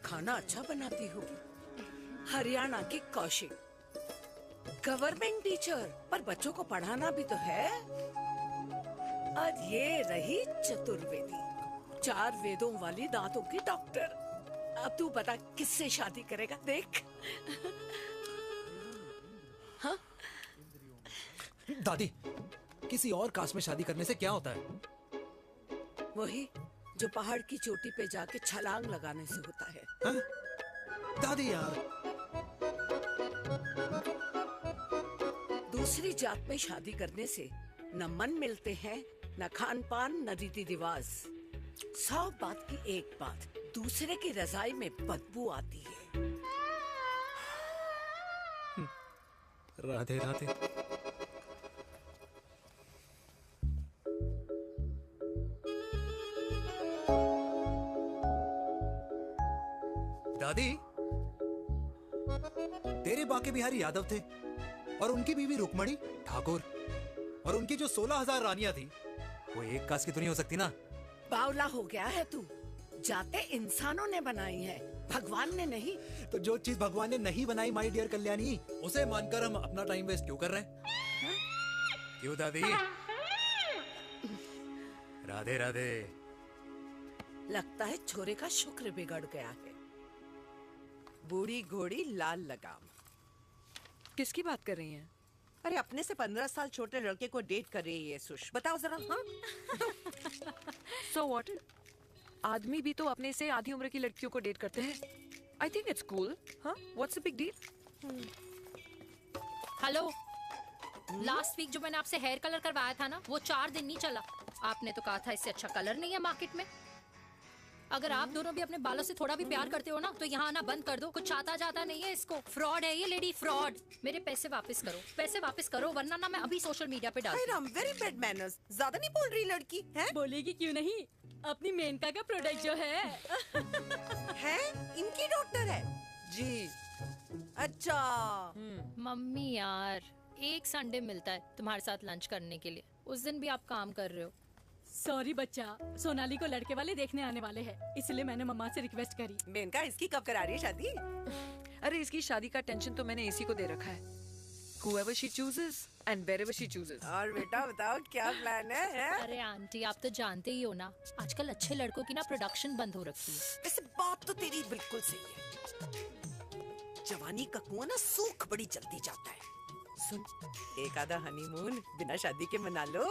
खाना अच्छा बनाती होगी। हरियाणा की कौशिक, गवर्नमेंट टीचर, पर बच्चों को पढ़ाना भी तो है। और ये रही चतुर्वेदी, 4 वेदों वाली दांतों की डॉक्टर। अब तू बता किससे शादी करेगा? देख। हाँ?
दादी, किसी और कास्ट में शादी करने से क्या होता है?
वही जो पहाड़ की चोटी पे जाके छलांग लगाने से होता है।
हा? दादी यार,
दूसरी जात में शादी करने से न मन मिलते हैं, न खान पान, न रीति रिवाज। 100 बात की एक बात, दूसरे की रजाई में बदबू आती है।
राधे राधे। दादी, तेरे बाके बिहारी यादव थे और उनकी बीवी रुक्मणी ठाकुर, और उनकी जो 16,000 रानियां थी, वो एक कास्ट की तो नहीं हो सकती ना?
बावला हो गया है तू। जाते इंसानों ने बनाई है, भगवान ने नहीं।
तो जो चीज भगवान ने नहीं बनाई माय डियर कल्याणी, उसे मानकर हम अपना टाइम वेस्ट क्यों कर रहे हैं? क्यों दादी? राधे राधे।
लगता है छोरे का शुक्र बिगड़ गया है। बूढ़ी घोड़ी लाल लगाम।
किसकी बात कर रही हैं?
अरे अपने से 15 साल छोटे लड़के को डेट कर रही है सुश। बताओ जरा। हाँ?
So what? आदमी भी तो अपने से आधी उम्र की लड़कियों को डेट करते हैं। I think it's cool. हाँ, what's the big deal?
Hello, last week जो मैंने आपसे हेयर कलर करवाया था ना, वो 4 दिन नहीं चला। आपने तो कहा था इससे अच्छा कलर नहीं है मार्केट में। अगर आप दोनों भी अपने बालों से थोड़ा भी प्यार करते हो ना, तो यहाँ आना बंद कर दो। कुछ आता जाता नहीं है इसको। फ्रॉड है ये लेडी, फ्रॉड। मेरे पैसे वापस करो, पैसे वापस करो, वरना ना मैं अभी सोशल मीडिया पे डाल
वेरी बैड मैनर्स। ज्यादा नहीं बोल रही लड़की है?
बोलेगी क्यों नहीं? अपनी मेनका का प्रोडक्ट जो है
इनकी डॉक्टर है
जी।
अच्छा।
मम्मी यार, एक संडे मिलता है तुम्हारे साथ लंच करने के लिए, उस दिन भी आप काम कर रहे हो।
सॉरी बच्चा, सोनाली को लड़के वाले देखने आने वाले हैं, इसलिए मैंने मम्मा से रिक्वेस्ट करी।
मेनका, इसकी कब करा रही है शादी?
अरे इसकी शादी का टेंशन तो मैंने इसी को दे रखा है। Whoever she chooses and wherever she chooses.
और बेटा बताओ क्या प्लान है?
अरे आंटी, आप तो जानते ही हो ना, आजकल अच्छे लड़कों की ना प्रोडक्शन बंद हो रखी है।
वैसे बात तो तेरी बिल्कुल सही है। जवानी का कुआं ना सूख बड़ी जल्दी जाता है। सुन, एक आधा हनीमून बिना शादी के मना लो।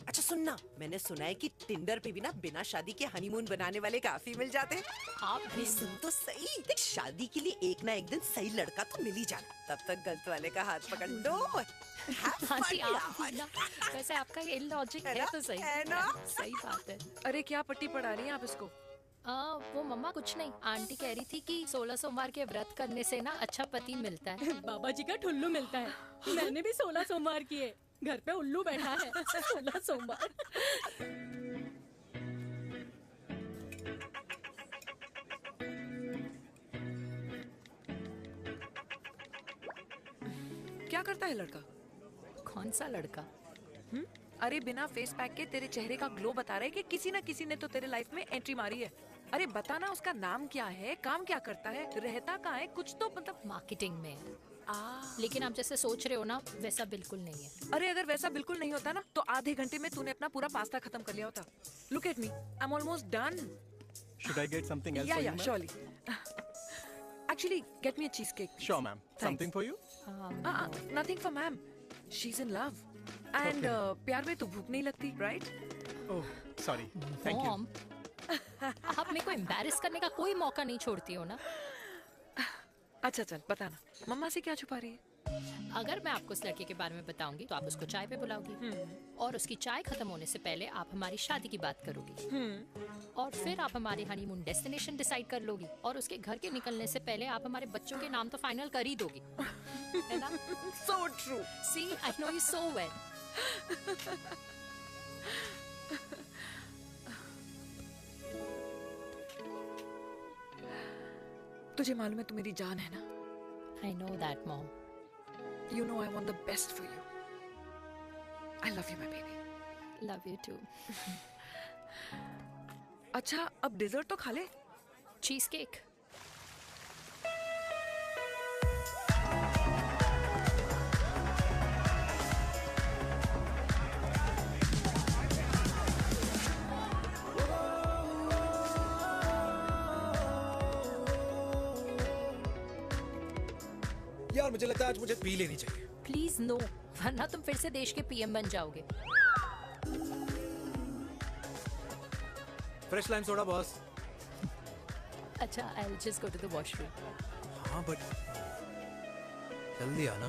अच्छा सुनना, मैंने सुना है कि टिंडर पे भी ना बिना शादी के हनीमून बनाने वाले काफी मिल जाते हैं।
आप
भी सुन तो सही, देख शादी के लिए एक ना एक दिन सही लड़का तो मिल ही जाना, तब तक गलत वाले का हाथ पकड़ लो।
आंटी आप भी ना, वैसे आपका ये लॉजिक है तो सही है ना? सही बात है।
अरे क्या पट्टी पढ़ा रही हैं आप इसको?
वो मम्मा कुछ नहीं, आंटी कह रही थी कि 16 सोमवार के व्रत करने से ना अच्छा पति मिलता है।
बाबा जी का ठुल्लू मिलता है। मैंने भी 16 सोमवार किए, घर पे उल्लू बैठा है 16 सोमवार।
क्या करता है लड़का?
कौन सा लड़का?
अरे बिना फेस पैक के तेरे चेहरे का ग्लो बता रहा है कि किसी ना किसी ने तो तेरे लाइफ में एंट्री मारी है। अरे बताना, उसका नाम क्या है, काम क्या करता है, रहता कहाँ है, कुछ तो मतलब।
मार्केटिंग में। लेकिन आप जैसे सोच रहे हो ना, वैसा बिल्कुल नहीं है।
अरे अगर वैसा बिल्कुल नहीं होता ना, तो आधे घंटे में तूने अपना पूरा पास्ता खत्म कर लिया होता। Look at me, I am almost done.
Should I get something else
Yeah,
for
yeah,
you, ma'am?
surely. Actually, get me a cheesecake.
Sure, ma'am.
Thanks.
Something for you?
Nothing for ma'am. She's in love. And प्यार में तो भूख नहीं लगती, right?
Oh, sorry. Thank you.
Mom, आप मेरे को एम्बैरेस करने का कोई मौका नहीं छोड़ती हो ना।
अच्छा चल बताना, मम्मा से क्या छुपा रही है?
अगर मैं आपको उस लड़के के बारे में बताऊंगी तो आप उसको चाय पे बुलाओगी, और उसकी चाय खत्म होने से पहले आप हमारी शादी की बात करोगी, और फिर आप हमारे हनीमून डेस्टिनेशन डिसाइड कर लोगी, और उसके घर के निकलने से पहले आप हमारे बच्चों के नाम तो फाइनल कर ही दोगी, है ना?
So true.
See, I know you so well.
तुझे मालूम है तू मेरी जान है ना?
I know that, Mom.
You know I want the best for you. I love you, my baby.
Love you too.
अच्छा, अब डेजर्ट तो खा ले।
Cheese cake.
यार मुझे लगता है आज मुझे पी लेनी चाहिए।
प्लीज नो, वरना तुम फिर से देश के पीएम बन जाओगे।
Fresh lime soda boss.
अच्छा, I'll just go to the washroom.
हाँ बट जल्दी आना।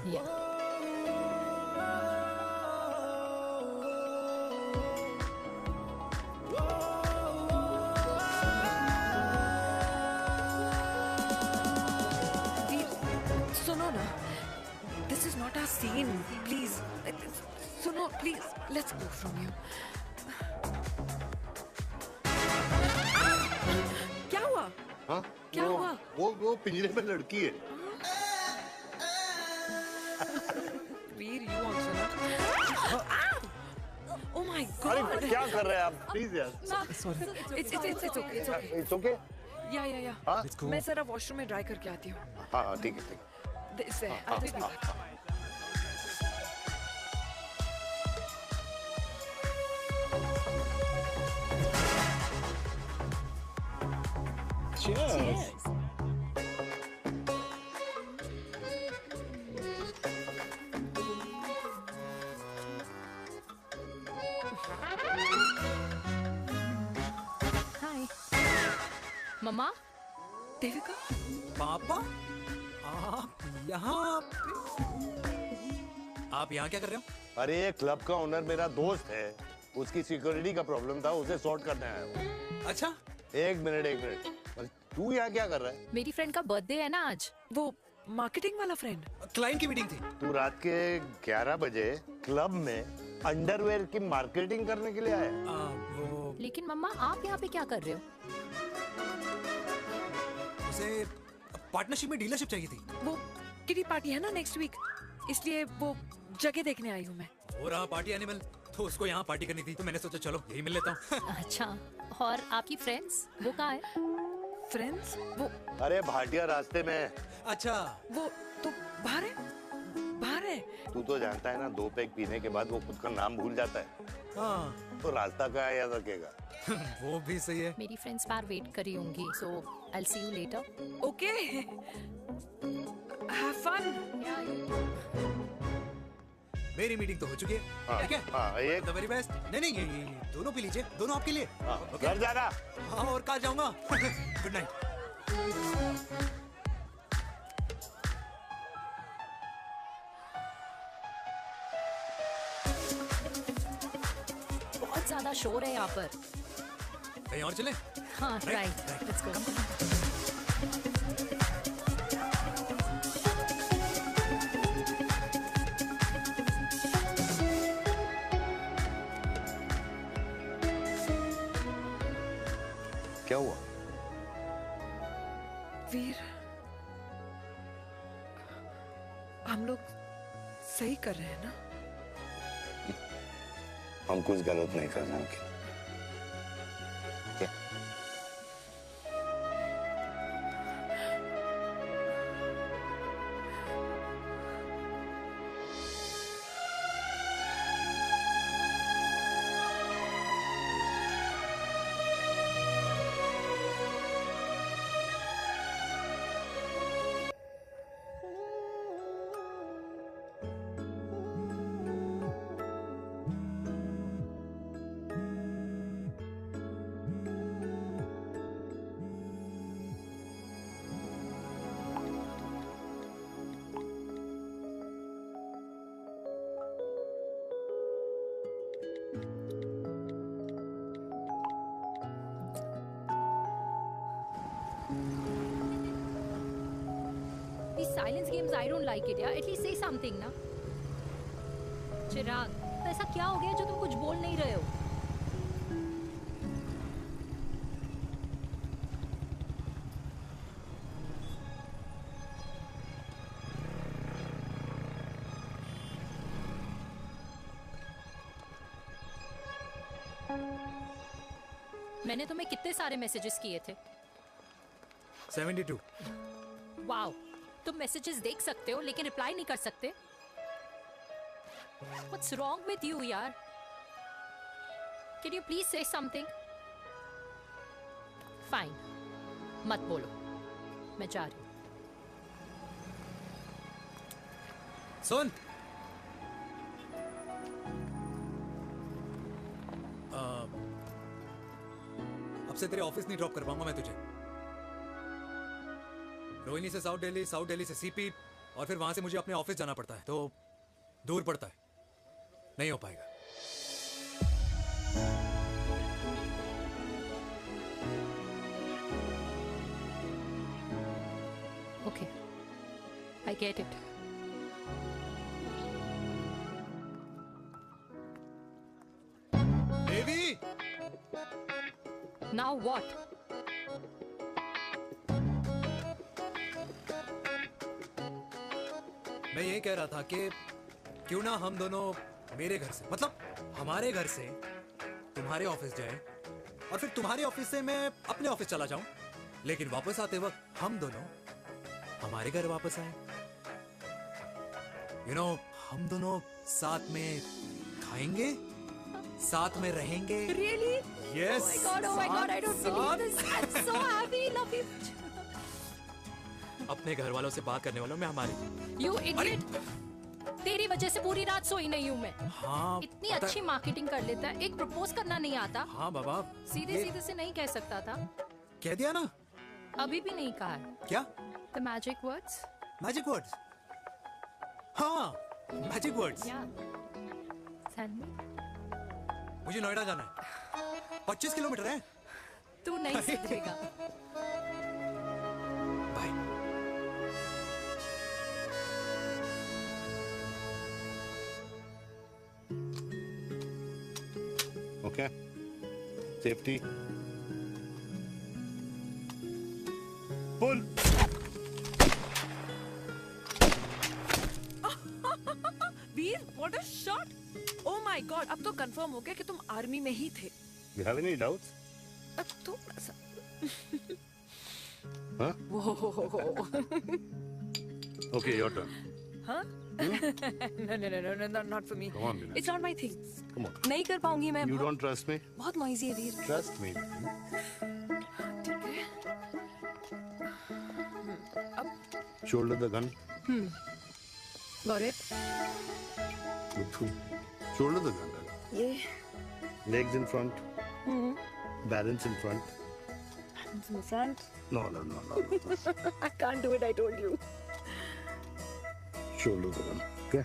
सुनो ना, this is not our scene. Please, सुनो please. Let's go from here. क्या हुआ?
हाँ?
क्या हुआ?
वो पिंजरे में लड़की है।
वीर, you also ना? Oh my God!
अरे क्या कर रहे हैं आप? Please यार।
It's okay.
It's okay?
या।
हाँ?
मैं जरा वॉशरूम में ड्राई करके आती हूँ।
हाँ ठीक है।
This है, I'll just be back.
Cheers.
मम्मा,
देविका,
पापा, आप यहाँ क्या कर रहे हो?
अरे ये क्लब का ओनर मेरा दोस्त है, उसकी सिक्योरिटी का प्रॉब्लम था, उसे सॉर्ट करने आया हूँ।
अच्छा,
एक मिनट। अरे तू यहाँ क्या कर रहा है?
मेरी फ्रेंड का बर्थडे है ना आज।
वो मार्केटिंग वाला फ्रेंड,
क्लाइंट की मीटिंग थी।
तू रात के 11 बजे क्लब में अंडरवेयर की मार्केटिंग करने के लिए आया?
लेकिन मम्मा आप यहाँ पे क्या कर रहे हो?
उसे पार्टनरशिप में डीलरशिप चाहिए थी।
वो किटी पार्टी है ना नेक्स्ट वीक, इसलिए वो जगह देखने आई हूँ मैं।
हो रहा पार्टी एनिमल, तो उसको यहाँ पार्टी करनी थी, तो मैंने सोचा चलो यही मिल लेता हूँ।
अच्छा, और आपकी फ्रेंड्स वो कहाँ है?
फ्रेंड्स वो
अरे भाटिया रास्ते में।
अच्छा,
वो तो बाहर है, बाहर है।
तू तो जानता है ना, 2 पैक पीने के बाद वो खुद का नाम भूल जाता है।
हाँ।
तो रास्ता क्या याद रखेगा?
वो भी सही है।
मेरी फ्रेंड्स बाहर वेट कर रही होंगी, so I will see you later.
Okay, have fun.
मेरी मीटिंग तो हो चुकी है।
हाँ,
ठीक है?
हाँ, एक
द वेरी बेस्ट। नहीं, ये दोनों पी लीजिए, दोनों आपके लिए।
घर जाना।
हाँ, और कहाँ जाऊंगा? Good night.
बहुत ज्यादा शोर है यहाँ पर।
कहीं और चले?
हाँ, राइट, लेट्स गो।
क्या हुआ?
वीर, हम लोग सही कर रहे हैं ना?
हम कुछ गलत नहीं कर रहे हैं। क्या?
These silence games, I don't like it, यार. At least say something, ना. चिराग, तो ऐसा क्या हो गया जो तुम कुछ बोल नहीं रहे हो? मैंने तुम्हें कितने सारे मैसेजेस किए थे?
72।
वाओ, तुम मैसेजेस देख सकते हो लेकिन रिप्लाई नहीं कर सकते? What's wrong with you, यार? Can you please say something? Fine, मत बोलो, मैं जा रही हूँ।
सुन, अब से तेरे ऑफिस नहीं ड्रॉप कर पाऊंगा मैं तुझे। रोहिणी से साउथ दिल्ली से सीपी, और फिर वहां से मुझे अपने ऑफिस जाना पड़ता है, तो दूर पड़ता है, नहीं हो पाएगा।
Okay, I get it.
Devi!
Now what?
मैं ये कह रहा था कि क्यों ना हम दोनों मेरे घर से, मतलब हमारे घर से तुम्हारे ऑफिस जाएं, और फिर तुम्हारे ऑफिस से मैं अपने ऑफिस चला जाऊं, लेकिन वापस आते वक्त हम दोनों हमारे घर वापस आए। You know, हम दोनों साथ में खाएंगे, साथ में रहेंगे।
Really?
Yes.
Oh my God, I don't believe this. I'm so happy, love you.
अपने घर वालों से बात करने वालों में हमारी।
You idiot! तेरी वजह से पूरी रात सोई नहीं हूँ मैं।
हाँ,
इतनी अच्छी मार्केटिंग कर लेता है, एक प्रपोज करना नहीं आता।
हाँ बाबा,
सीधे से नहीं कह सकता था।
कह दिया ना,
अभी भी नहीं कहा है।
क्या?
The magic words?
Magic words? हाँ, मैजिक वर्ड्स।
Tell me.
मुझे नोएडा जाना है। 25 किलोमीटर है।
तू नहीं सीखेगा।
Okay. Safety. Pull.
Veer, what a shot! Oh my God, अब तो कंफर्म हो गया कि तुम आर्मी में ही थे।
You have any doubts?
अब थोड़ा सा।
Huh?
Whoa.
Okay, your turn.
हाँ? No, not for me.
Come on, Meena.
It's not my thing.
Come on.
नहीं कर पाऊंगी मैं।
You don't trust me?
बहुत noisy है वीर।
Trust me.
ठीक है।
Shoulder the gun.
Got it.
Look through. Shoulder the gun.
ये।
Legs in front. Balance in front.
Hands in front.
No.
I can't do it. I told you.
Shoulder the gun. Okay.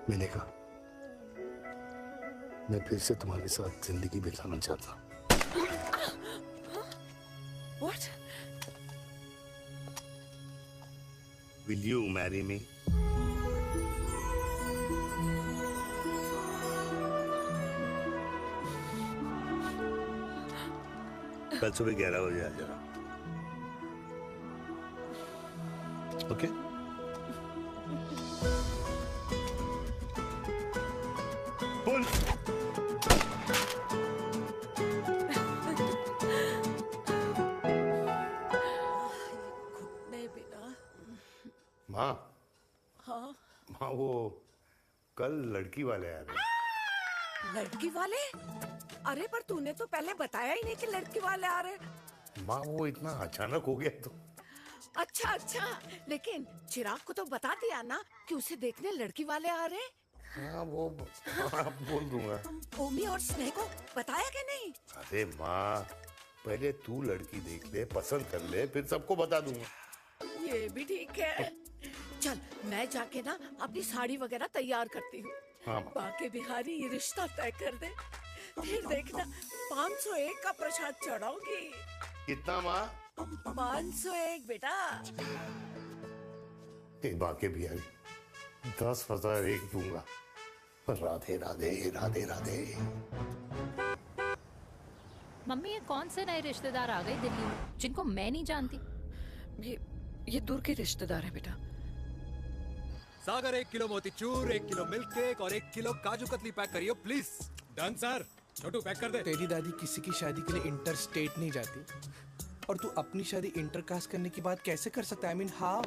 मैंने कहा मैं फिर से तुम्हारे साथ जिंदगी बिताना चाहता हूँ।
What?
Will you marry me? कल सुबह 11 बजे आ जाना। ओके? पुल।
नहीं बेटा।
माँ,
हाँ।
माँ वो कल लड़की वाले आ रहे हैं।
लड़की वाले? अरे पर तूने तो पहले बताया ही नहीं कि लड़की वाले आ रहे।
माँ वो इतना अचानक हो गया तो।
अच्छा, लेकिन चिराग को तो बता दिया ना कि उसे देखने लड़की वाले आ रहे।
हाँ वो बोल दूंगा।
ओमी और स्नेह को बताया कि नहीं?
अरे माँ पहले तू लड़की देख ले, पसंद कर ले, फिर सबको बता दूंगा।
ये भी ठीक है। चल मैं जाके ना अपनी साड़ी वगैरह तैयार करती हूँ।
हाँ।
बाकी बिहारी ये रिश्ता तय कर दे, फिर देखना 501 का प्रसाद चढ़ाऊंगी।
कितना माँ?
501 बेटा।
बाकी बिहारी 10,001 दूंगा। राधे राधे राधे राधे।
मम्मी ये कौन से नए रिश्तेदार आ गए दिल्ली में जिनको मैं नहीं जानती?
ये दूर के रिश्तेदार है बेटा।
Sagar 1 kilo motichoor, 1 kilo milk cake और 1 किलो काजू कतली पैक करियो please. Done sir. Chhotu pack कर दे।
तेरी दादी किसी की शादी के लिए इंटर स्टेट नहीं जाती और तू अपनी शादी इंटर कास्ट करने की बात कैसे कर सकता है? I mean how?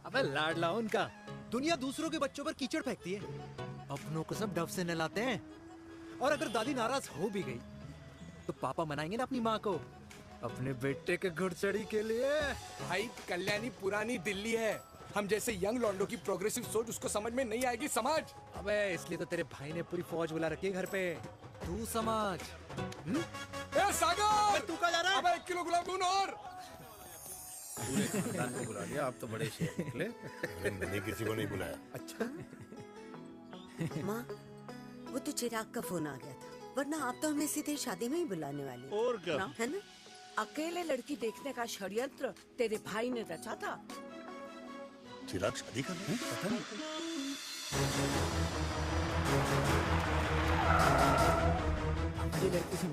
अबे लाडला उनका। दुनिया दूसरों के बच्चों पर कीचड़ फेंकती है, अपनों को सब डब से नहलाते हैं। और अगर दादी नाराज हो भी गई तो पापा मनाएंगे ना अपनी माँ को अपने बेटे के घुड़चढ़ी के लिए।
भाई कल्याणी पुरानी दिल्ली है, हम जैसे यंग लॉन्डो की प्रोग्रेसिव सोच उसको समझ में नहीं आएगी। समझ?
अबे इसलिए तो तेरे भाई ने पूरी फौज बुला रखी है घर पे, तू समझ।
ए सागर,
तू कहाँ जा रहा है?
अबे 1 किलो गुलाब जामुन और।
पूरे खानदान को बुला लिया, आप तो बड़े शेर निकले।
मैंने किसी को नहीं बुलाया।
अच्छा।
माँ वो तो चिराग का फोन आ गया था, वरना आप तो हमें सीधे शादी में ही बुलाने वाले।
और क्या?
है ना?
अकेले लड़की देखने का षड्यंत्र तेरे भाई ने रचा था।
चिराग शादी कर रहे हैं? पता नहीं।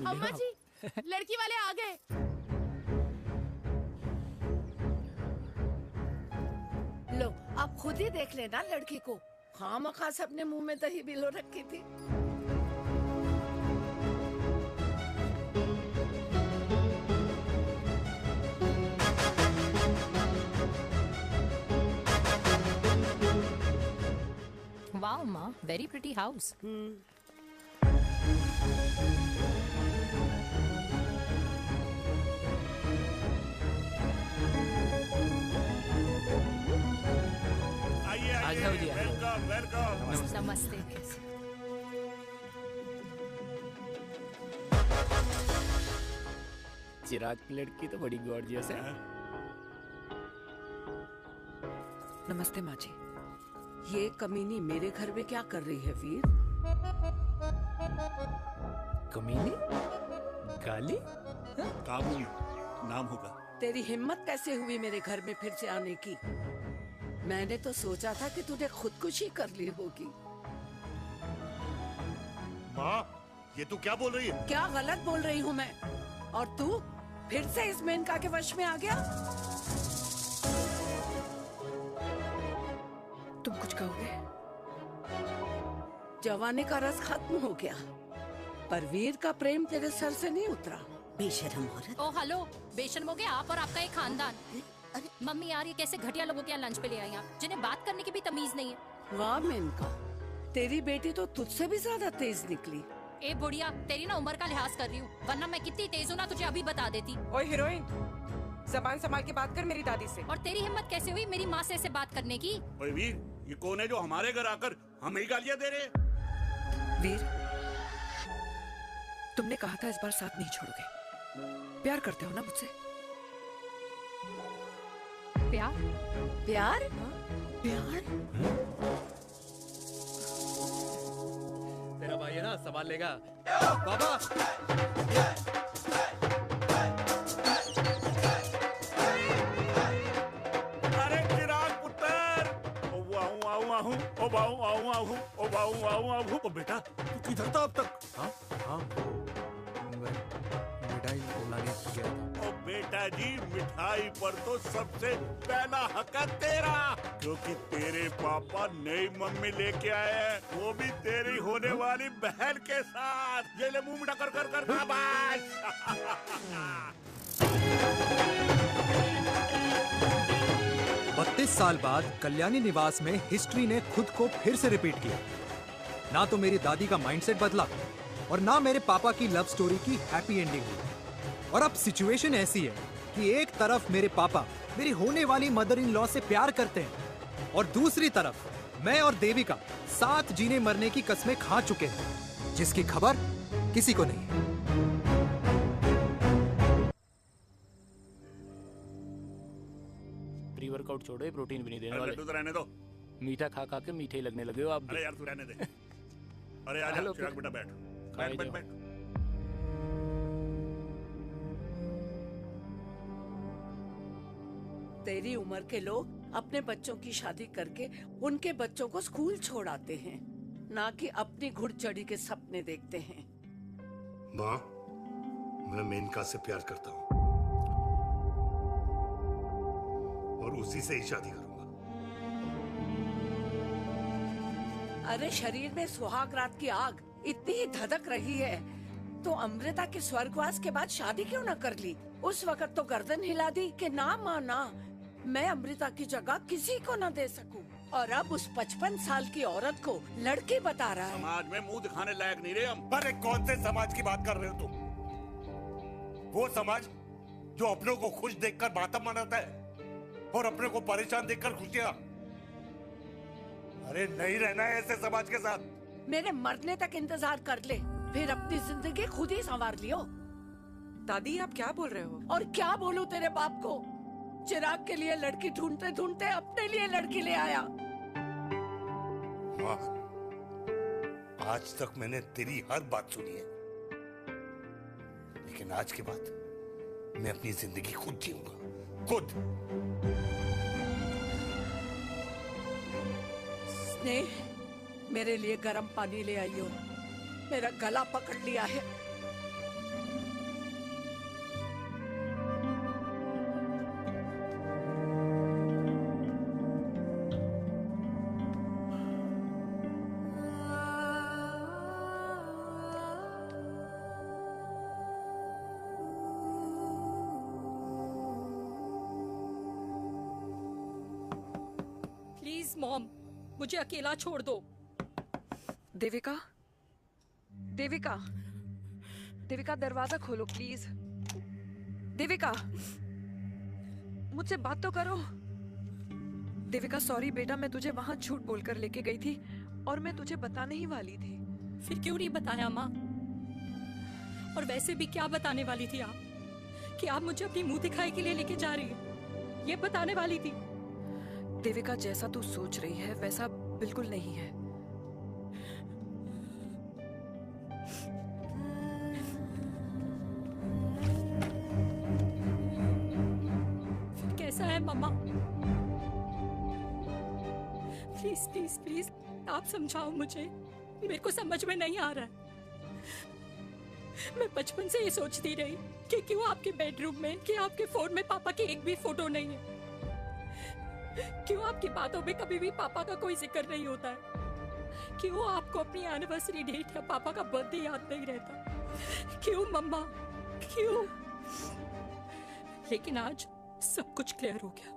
अम्मा जी, लड़की वाले आ गए।
लो अब खुद ही देख लेना लड़की को। खामखा से अपने मुंह में दही बिलो रखी थी।
Wow, Ma, very pretty house.
आइए
आ जाओ जी, आ जाओ।
Welcome welcome.
नमस्ते।
चिराग की लड़की तो बड़ी गॉर्जियस है।
नमस्ते माँ जी।
ये कमीनी मेरे घर में क्या कर रही है वीर?
कमीनी? गाली?
काबू नाम होगा।
तेरी हिम्मत कैसे हुई मेरे घर में फिर से आने की? मैंने तो सोचा था कि तूने खुदकुशी कर ली होगी।
माँ, ये तू क्या बोल रही है?
क्या गलत बोल रही हूँ मैं? और तू फिर से इस मेनका के वश में आ गया?
तुम कुछ कहोगे?
जवानी का रस खत्म हो गया, पर वीर का प्रेम तेरे सर से नहीं उतरा।
बेशरम औरत।
ओ हेलो, बेशर्म हो गए आप और आपका एक खानदान। मम्मी यार, ये कैसे घटिया लोगों के यहाँ लंच पे ले आई आप, जिन्हें बात करने की भी तमीज नहीं है।
वाह मेनका, तेरी बेटी तो तुझसे भी ज्यादा तेज निकली।
ए बुढ़िया, तेरी ना उम्र का लिहाज कर रही हूँ, वरना मैं कितनी तेज हूँ ना तुझे अभी बता देती।
ओए हीरोइन, जबान संभाल के बात कर मेरी दादी से।
और तेरी हिम्मत कैसे हुई मेरी माँ से ऐसे बात करने की?
ओए वीर, ये कौन है जो हमारे घर आकर हमें ही गालियाँ दे रहे?
वीर, तुमने कहा था इस बार साथ नहीं छोड़ोगे। प्यार करते हो ना मुझसे?
प्यार?
प्यार? प्यार?
तेरा भाई है ना, संभाल लेगा। बाबा!
अरे चिराग पुत्र! ओ वाहू आऊ आहू, ओ वाहू आऊ आहू, ओ वाहू आऊ आहू। ओ बेटा, तू किधर था अब तक?
हाँ हाँ, मिठाई लाने गया था।
ओ बेटा जी, मिठाई पर तो सबसे पहला हक है तेरा, क्योंकि तेरे पापा नई मम्मी लेके आए हैं, वो भी तेरी होने वाली बहन के साथ। ये ले मुंह मीठा कर कर कर शाबाश।
32 साल बाद कल्याणी निवास में हिस्ट्री ने खुद को फिर से रिपीट किया। ना तो मेरी दादी का माइंडसेट बदला और ना मेरे पापा की लव स्टोरी की हैप्पी एंडिंग हुई। और अब सिचुएशन ऐसी है कि एक तरफ मेरे पापा मेरी होने वाली मदर इन लॉ से प्यार करते हैं और दूसरी तरफ मैं और देविका साथ जीने मरने की कस्में खा चुके हैं, जिसकी खबर किसी को नहीं है।
प्री वर्कआउट छोड़ो, ये प्रोटीन भी नहीं देने वाले।
तू तो रहने दो।
मीठा खा खा के मीठे ही लगने लगे हो आप भी।
अरे यार तू रहने दे। अरे आजा
हेलो,
चिराग बेटा, बैठ बैठ बैठ बैठ।
तेरी उम्र के लोग अपने बच्चों की शादी करके उनके बच्चों को स्कूल छोड़ आते हैं, ना कि अपनी घुड़चढ़ी के सपने देखते हैं।
माँ, मैं मेनका से प्यार करता हूँ और उसी से ही शादी करूंगा।
अरे शरीर में सुहाग रात की आग इतनी ही धधक रही है तो अमृता के स्वर्गवास के बाद शादी क्यों न कर ली? उस वक्त तो गर्दन हिला दी कि ना माना, मैं अमृता की जगह किसी को न दे सकूं। और अब उस 55 साल की औरत को लड़की बता रहा है।
समाज में मुंह दिखाने लायक नहीं रहे हम।
अरे कौन से समाज की बात कर रहे हो तुम? वो समाज जो अपनों को खुश देखकर मातम मनाता है और अपने को परेशान देखकर खुशियां। अरे नहीं रहना है ऐसे समाज के साथ।
मेरे मरने तक इंतजार कर ले, फिर अपनी जिंदगी खुद ही संवार लियो।
दादी आप क्या बोल रहे हो?
और क्या बोलूं तेरे बाप को? चिराग के लिए लड़की ढूंढते ढूंढते अपने लिए लड़की ले आया।
माँ, आज तक मैंने तेरी हर बात सुनी है, लेकिन आज के बाद मैं अपनी जिंदगी खुद जीऊंगा, खुद।
स्नेह, मेरे लिए गर्म पानी ले आइयो, मेरा गला पकड़ लिया है।
प्लीज मॉम, मुझे अकेला छोड़ दो।
देविका, देविका, देविका दरवाजा खोलो प्लीज। देविका, मुझसे बात तो करो। देविका सॉरी बेटा, मैं तुझे वहां झूठ बोलकर लेके गई थी और मैं तुझे बताने ही वाली थी।
फिर क्यों नहीं बताया माँ? और वैसे भी क्या बताने वाली थी आप?
कि आप मुझे अपनी मुंह दिखाई के लिए लेके जा रही हैं। ये बताने वाली थी।
देविका, जैसा तू सोच रही है वैसा बिल्कुल नहीं है।
फिर कैसा है मम्मा? प्लीज प्लीज प्लीज आप समझाओ मुझे, मेरे को समझ में नहीं आ रहा है। मैं बचपन से ये सोचती रही कि क्यों आपके बेडरूम में, कि आपके फोन में पापा की एक भी फोटो नहीं है, क्यों आपकी बातों में कभी भी पापा का कोई जिक्र नहीं होता है, क्यों आपको अपनी एनिवर्सरी डेट या पापा का बर्थडे याद नहीं रहता, क्यों मम्मा, क्यों? लेकिन आज सब कुछ क्लियर हो गया।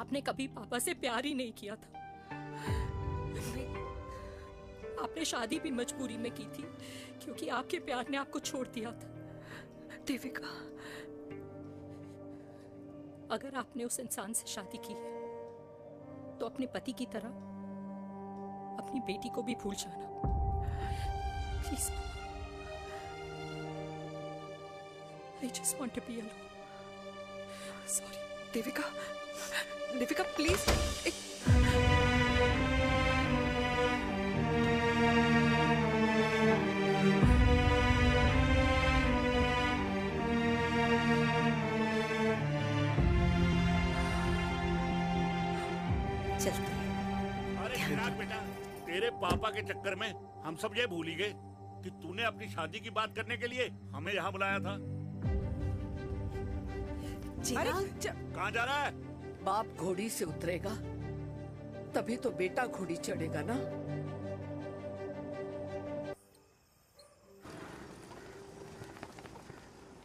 आपने कभी पापा से प्यार ही नहीं किया था। आपने शादी भी मजबूरी में की थी क्योंकि आपके प्यार ने आपको छोड़ दिया था।
देविका,
अगर आपने उस इंसान से शादी की है तो अपने पति की तरह अपनी बेटी को भी भूल जाना please. I just want to be alone.
Sorry, Devika, Devika please.
अरे चिराग बेटा, तेरे पापा के चक्कर में हम सब ये भूल ही गए कि तूने अपनी शादी की बात करने के लिए हमें यहाँ बुलाया था। कहाँ जा रहा है?
बाप घोड़ी से उतरेगा तभी तो बेटा घोड़ी चढ़ेगा ना।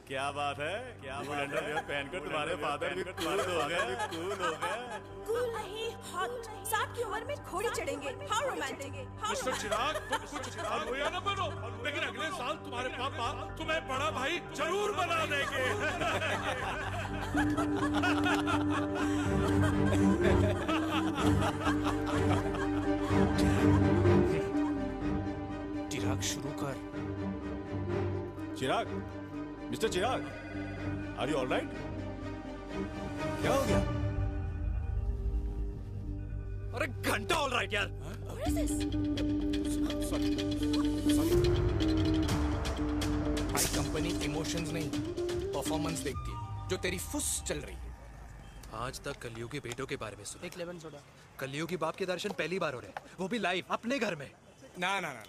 क्या बात है, क्या अंडरवियर पहनकर तुम्हारे फादर भी कूल हो गए, कूल हो गए।
कूल नहीं, हॉट। 60 की उम्र में घोड़ी चढ़ेंगे, हाउ रोमांटिक।
मिस्टर चिराग, तुम कुछ अनहोया न बनो, लेकिन अगले साल तुम्हारे पापा तुम्हें बड़ा भाई जरूर बना देंगे।
चिराग शुरू कर।
Chirag, mister Chirag, are you alright? क्या हो गया?
अरे घंटा ऑलराइट यार। भाई कंपनी इमोशंस नहीं परफॉर्मेंस देखती है, जो तेरी फुस चल रही है।
आज तक कलयुगी बेटों के बारे में सुना।
एक लेमन सोडा।
कलयुगी बाप के दर्शन पहली बार हो रहे हैं, वो भी लाइव अपने घर में।
ना ना ना,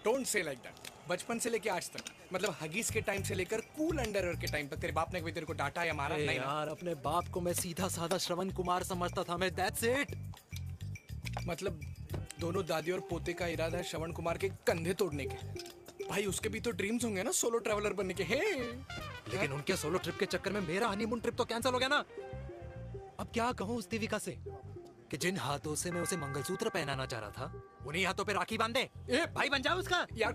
डोंट से लाइक दैट। बचपन से लेके आज तक, मतलब हगीज के टाइम से लेकर कूल अंडरवेयर के टाइम तक तेरे बाप ने कभी तेरे को डांटा या मारा? नहीं
यार, अपने बाप को मैं सीधा साधा श्रवण कुमार समझता था मैं, दैट्स इट।
मतलब दोनों दादी और पोते का इरादा है श्रवण कुमार के कंधे तोड़ने के। भाई उसके भी तो ड्रीम्स होंगे ना सोलो ट्रैवलर बनने के। हे
लेकिन उनके सोलो ट्रिप के चक्कर में मेरा हनीमून ट्रिप तो कैंसिल हो गया ना। अब क्या कहूँ उस देविका से कि जिन हाथों से मैं उसे मंगलसूत्र पहनाना चाह रहा था, उन्हीं हाथों पे राखी बांध दे। भाई बन जाओ उसका।
यार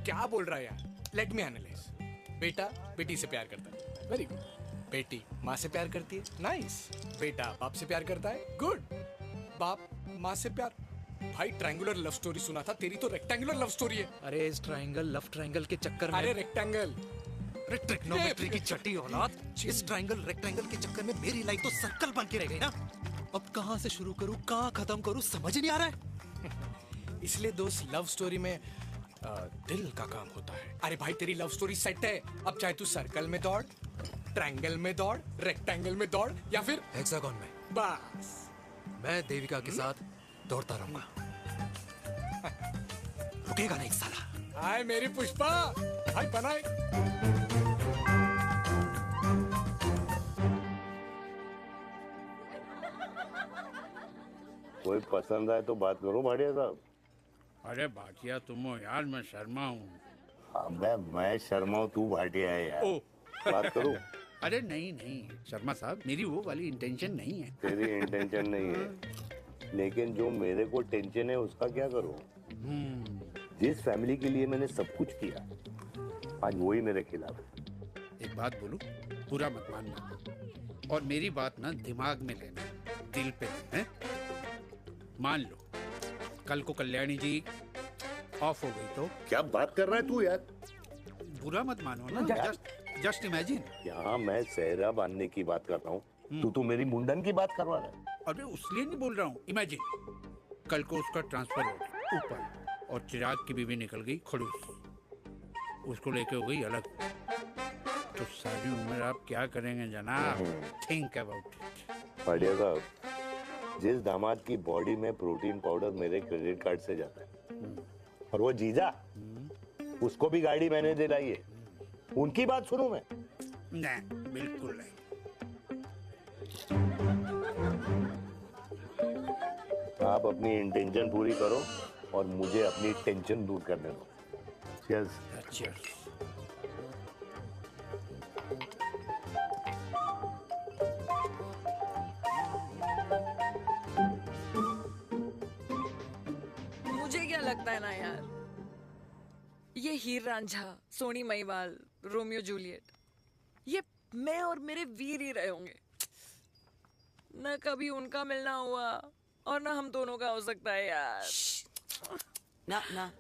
क्या बोल रहा है यार? Let me analyse. बेटा बेटी से प्यार करता है, वेरी गुड। बेटी माँ से प्यार करती है, नाइस। बेटा बाप से प्यार करता है, गुड। बाप माँ से प्यार। भाई ट्रायंगुलर लव स्टोरी सुना था, तेरी तो रेक्टेंगुलर लव स्टोरी है।
अरे इस ट्रायंगल लव ट्रायंगल के चक्कर में,
अरे रेक्टेंगल,
अरे ट्रिग्नोमेट्री की छठी औलाद, इस ट्रायंगल रेक्टेंगल के चक्कर में मेरी लाइफ तो सर्कल बन के रह गई ना। अब कहाँ से शुरू करूँ, कहाँ खत्म करूँ, समझ ही नहीं आ रहा है।
इसलिए दोस्त लव स्टोरी में दिल का काम होता है। अरे भाई तेरी लव स्टोरी सेट है, अब चाहे तू सर्कल में दौड़, ट्रायंगल में दौड़, रेक्टेंगल में दौड़ या फिर
हेक्सागोन में।
बस
मैं देविका के साथ दौड़ता रहूंगा, रुकेगा नहीं साला।
हाय मेरी पुष्पा, हाय बनाए।
कोई पसंद आए तो बात करो भाटिया साहब।
अरे भाटिया तुम हो यार, मैं शर्मा हूँ।
अबे मैं शर्मा हूँ, तू भाटिया है यार। बात करो।
अरे नहीं नहीं शर्मा साहब, मेरी वो वाली इंटेंशन नहीं है।
तेरी इंटेंशन नहीं है, लेकिन जो मेरे को टेंशन है उसका क्या करूँ? जिस फैमिली के लिए मैंने सब कुछ किया, आज वही मेरे खिलाफ है।
एक बात बोलूं, बुरा मत मानना, और मेरी बात ना दिमाग में लेना, दिल पे है। मान लो कल को कल्याणी जी ऑफ हो गई तो?
क्या बात कर रहा है तू यार?
बुरा मत मानो ना, जस्ट इमेजिन।
यहाँ मैं सेहरा बांधने की बात कर रहा हूँ, तू मेरी मुंडन की बात करवा रहा है।
अबे उसलिए नहीं बोल रहा हूँ, इमेजिन कल को उसका ट्रांसफर हो गया ऊपर और चिराग की बीवी निकल गई खड़ूस, उसको लेके हो गई अलग, तो सारी उम्र आप क्या करेंगे जनाब? Think about it.
बढ़िया साहब, जिस दामाद की बॉडी में प्रोटीन पाउडर मेरे क्रेडिट कार्ड से जाता है, और वो जीजा, उसको भी गाड़ी मैंने दिलाई है, उनकी बात सुनूं मैं?
नहीं, बिल्कुल नहीं।
आप अपनी इंटेंशन पूरी करो और मुझे अपनी टेंशन दूर करने दो। चीयर्स।
चीयर्स।
मुझे क्या लगता है ना यार, ये हीर रांझा, सोनी महिवाल, रोमियो जूलियट, ये मैं और मेरे वीर ही रहे होंगे। न कभी उनका मिलना हुआ और ना हम दोनों का हो सकता है यार।
ना ना,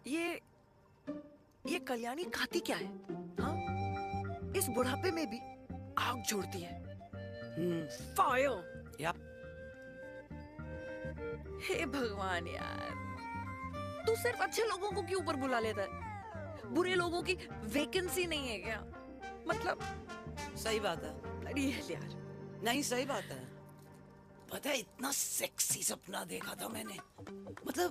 ये कल्याणी खाती क्या है? हाँ, इस बुढ़ापे में भी आग छोड़ती है। फायर।
यप।
हे भगवान यार, तू सिर्फ अच्छे लोगों को क्यों ऊपर बुला लेता है? बुरे लोगों की वैकेंसी नहीं है क्या? मतलब
सही बात है।
अरे यार,
नहीं सही बात है। पता है इतना सेक्सी सपना देखा था मैंने, मतलब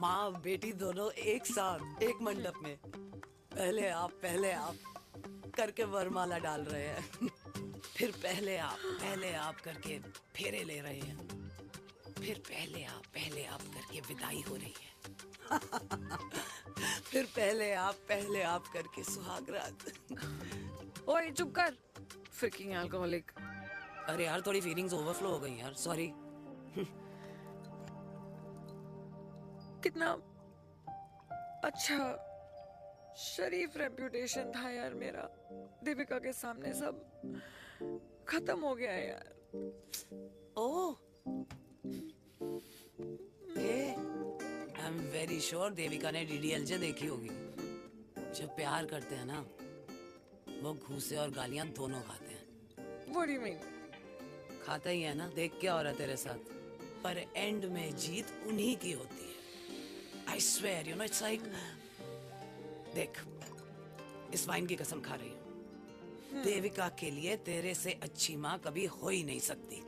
माँ बेटी दोनों एक साथ एक मंडप में, पहले आप करके वरमाला डाल रहे हैं, फिर पहले आप करके फेरे ले रहे हैं, फिर पहले आप करके विदाई हो रही है, फिर पहले आप करके सुहाग रात।
ओए चुप कर, फ्रिकिंग अल्कोहलिक।
अरे यार थोड़ी फीलिंग्स ओवरफ्लो हो गई यार, सॉरी।
कितना अच्छा शरीफ रेप्यूटेशन था यार मेरा, दीपिका के सामने सब खत्म हो गया है यार।
Oh, I am very sure Devika ने डीडीएलजे देखी होगी। जब प्यार करते हैं ना, वो घूसे और गालियां दोनों खाते हैं।
What do you mean?
खाता ही है ना, देख क्या हो रहा है तेरे साथ, पर एंड में जीत उन्हीं की होती है। I swear, you know, it's like, देख, इस वाइन की कसम खा रही हूँ, देविका के लिए तेरे से अच्छी माँ कभी हो ही नहीं सकती।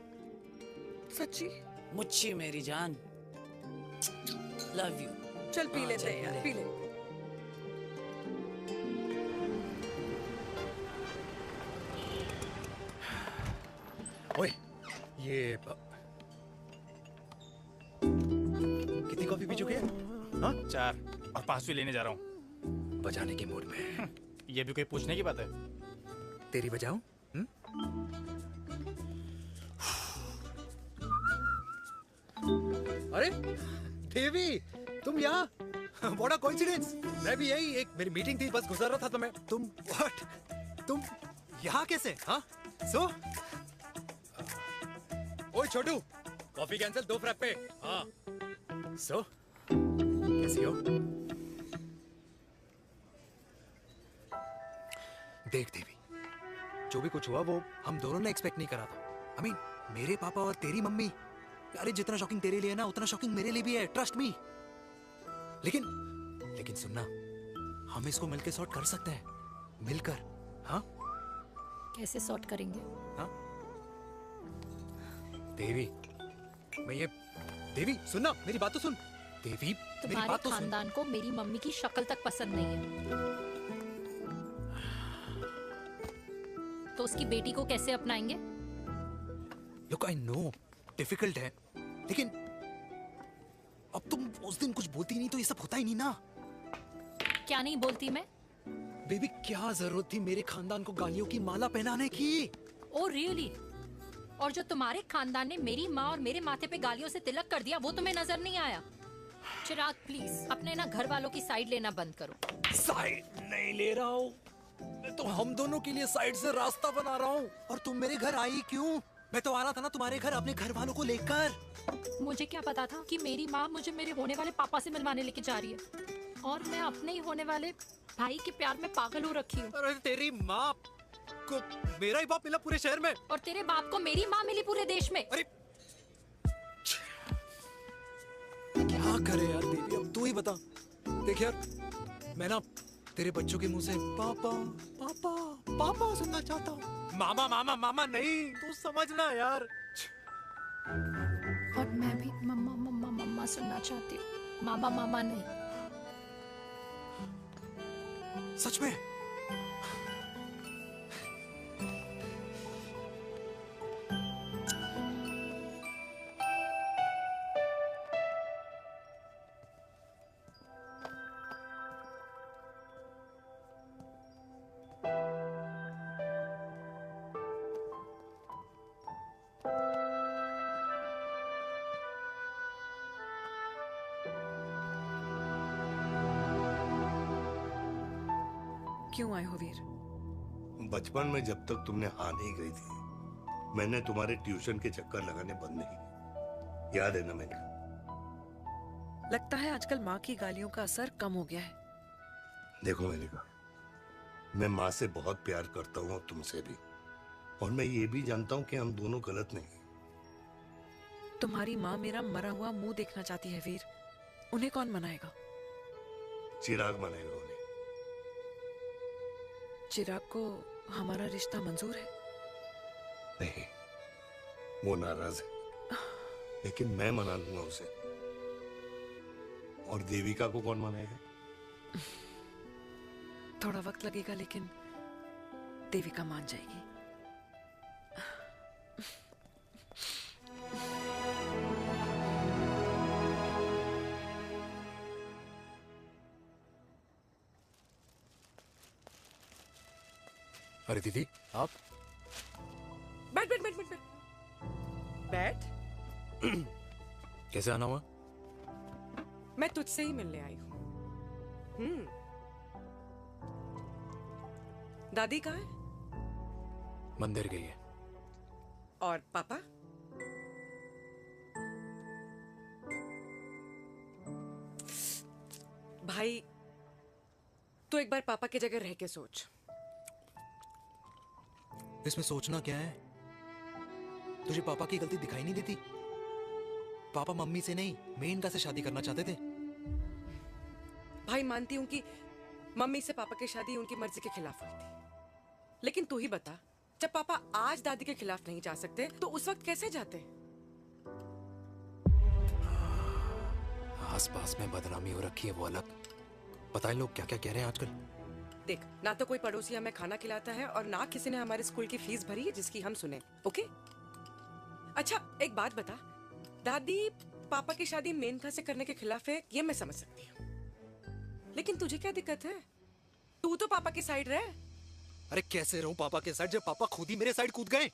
सच्ची?
मुच्छी मेरी जान, लव यू।
चल पी लेते हैं यार, पी ले।
ओए, ये कितनी कॉफी पी चुके हैं? हाँ?
4 और 5वीं लेने जा रहा हूँ।
बजाने के मूड में।
ये भी कोई पूछने की बात है?
तेरी बजाऊं? अरे देवी, तुम यहाँ? What a coincidence! मैं भी यही, एक मेरी मीटिंग थी, बस गुजर रहा था तो मैं, तुम यहाँ कैसे? हाँ? सो? ओए छोटू, कॉफी कैंसिल, 2 फ्रैप पे। हाँ। सो? कैसी हो? देख देवी, जो भी कुछ हुआ वो हम दोनों ने एक्सपेक्ट नहीं करा था। I mean, मेरे पापा और तेरी मम्मी, अरे जितना शॉकिंग तेरे लिए ना, उतना शॉकिंग मेरे लिए भी है, ट्रस्ट मी। लेकिन सुनना, हम इसको मिलकर सॉर्ट कर सकते हैं, मिलकर। हाँ?
कैसे सॉर्ट करेंगे?
हाँ? देवी, देवी सुनना, मेरी बात तो सुन। देवी, मेरी बात तो सुन।
खानदान को मेरी मम्मी की शक्ल तक पसंद नहीं है, तो उसकी बेटी को कैसे अपनाएंगे?
Look, I know, डिफिकल्ट है, लेकिन अब तुम उस दिन कुछ बोलती नहीं तो ये सब होता ही नहीं ना।
क्या नहीं बोलती मैं?
बेबी, क्या जरूरत थी मेरे खानदान को गालियों की माला पहनाने की?
Oh really? और जो तुम्हारे खानदान ने मेरी माँ और मेरे माथे पे गालियों से तिलक कर दिया, वो तुम्हें नजर नहीं आया? चिराग प्लीज अपने ना घर वालों की साइड लेना बंद करो।
साइड नहीं ले रहा हूँ, मैं तो हम दोनों के लिए साइड से रास्ता बना रहा हूँ। और तुम मेरे घर आई क्यों? मैं तो आ रहा था ना तुम्हारे घर अपने घर वालों को लेकर।
मुझे क्या पता था कि मेरी माँ मुझे मेरे होने वाले पापा से मिलवाने लेके जा रही है, और मैं अपने ही होने वाले भाई के प्यार में पागल हो रखी हूँ।
अरे तेरी माँ को मेरा ही बाप मिला पूरे शहर में,
और तेरे बाप को मेरी माँ मिली पूरे देश में।
अरे क्या करे यार देवी, अब तू ही बता। देख यार, मैं ना तेरे बच्चों के मुंह से पापा पापा पापा सुनना चाहता हूँ। मामा मामा मामा नहीं, तू समझना यार।
और मैं भी मम्मा मम्मा मम्मा सुनना चाहती हूँ, मामा मामा नहीं।
सच में?
क्यों आए हो वीर?
बचपन में जब तक तुमने हाँ नहीं गई थी, मैंने तुम्हारे ट्यूशन के चक्कर लगाने बंद नहीं किए। याद है ना मैंने?
लगता है आजकल माँ की गालियों का असर कम हो गया है।
देखो मेलिका, मैं माँ से बहुत प्यार करता हूँ और तुमसे भी, और मैं ये भी जानता हूँ कि हम दोनों गलत नहीं।
तुम्हारी माँ मेरा मरा हुआ मुंह देखना चाहती है वीर। उन्हें कौन मनाएगा?
चिराग मनाएगा उन्हें।
चिराग को हमारा रिश्ता मंजूर है?
नहीं, वो नाराज है, लेकिन मैं मना लूंगा उसे। और देविका को कौन मनाएगा?
थोड़ा वक्त लगेगा, लेकिन देविका मान जाएगी।
अरे दीदी, आप
बैठ बैठ बैठ बैठ बैठ बैठ।
कैसे आना हुआ?
मैं तुझसे ही मिलने आई हूँ। दादी कहाँ है?
मंदिर गई है।
और पापा? भाई, तू एक बार पापा की जगह रह के सोच।
इसमें सोचना क्या है? तुझे पापा की गलती दिखाई नहीं देती? पापा मम्मी से नहीं, मेनका से शादी करना चाहते थे।
भाई, मानती हूं कि मम्मी से पापा की शादी उनकी मर्जी के खिलाफ हुई थी, लेकिन तू ही बता, जब पापा आज दादी के खिलाफ नहीं जा सकते तो उस वक्त कैसे जाते?
आसपास में बदनामी हो रखी है, वो अलग। पता है लोग क्या क्या कह रहे हैं आजकल?
देख, ना तो कोई पड़ोसी हमें खाना खिलाता है और ना किसी ने हमारे स्कूल की फीस भरी है जिसकी हम सुने। ओके? अच्छा, एक बात बता, दादी पापा की शादी मेनका से करने के खिलाफ है, ये मैं समझ सकती हूँ, लेकिन तुझे क्या दिक्कत है? तू तो पापा की साइड रहे।
अरे कैसे रहूं पापा के साइड जब पापा खुद ही मेरे साइड कूद गए?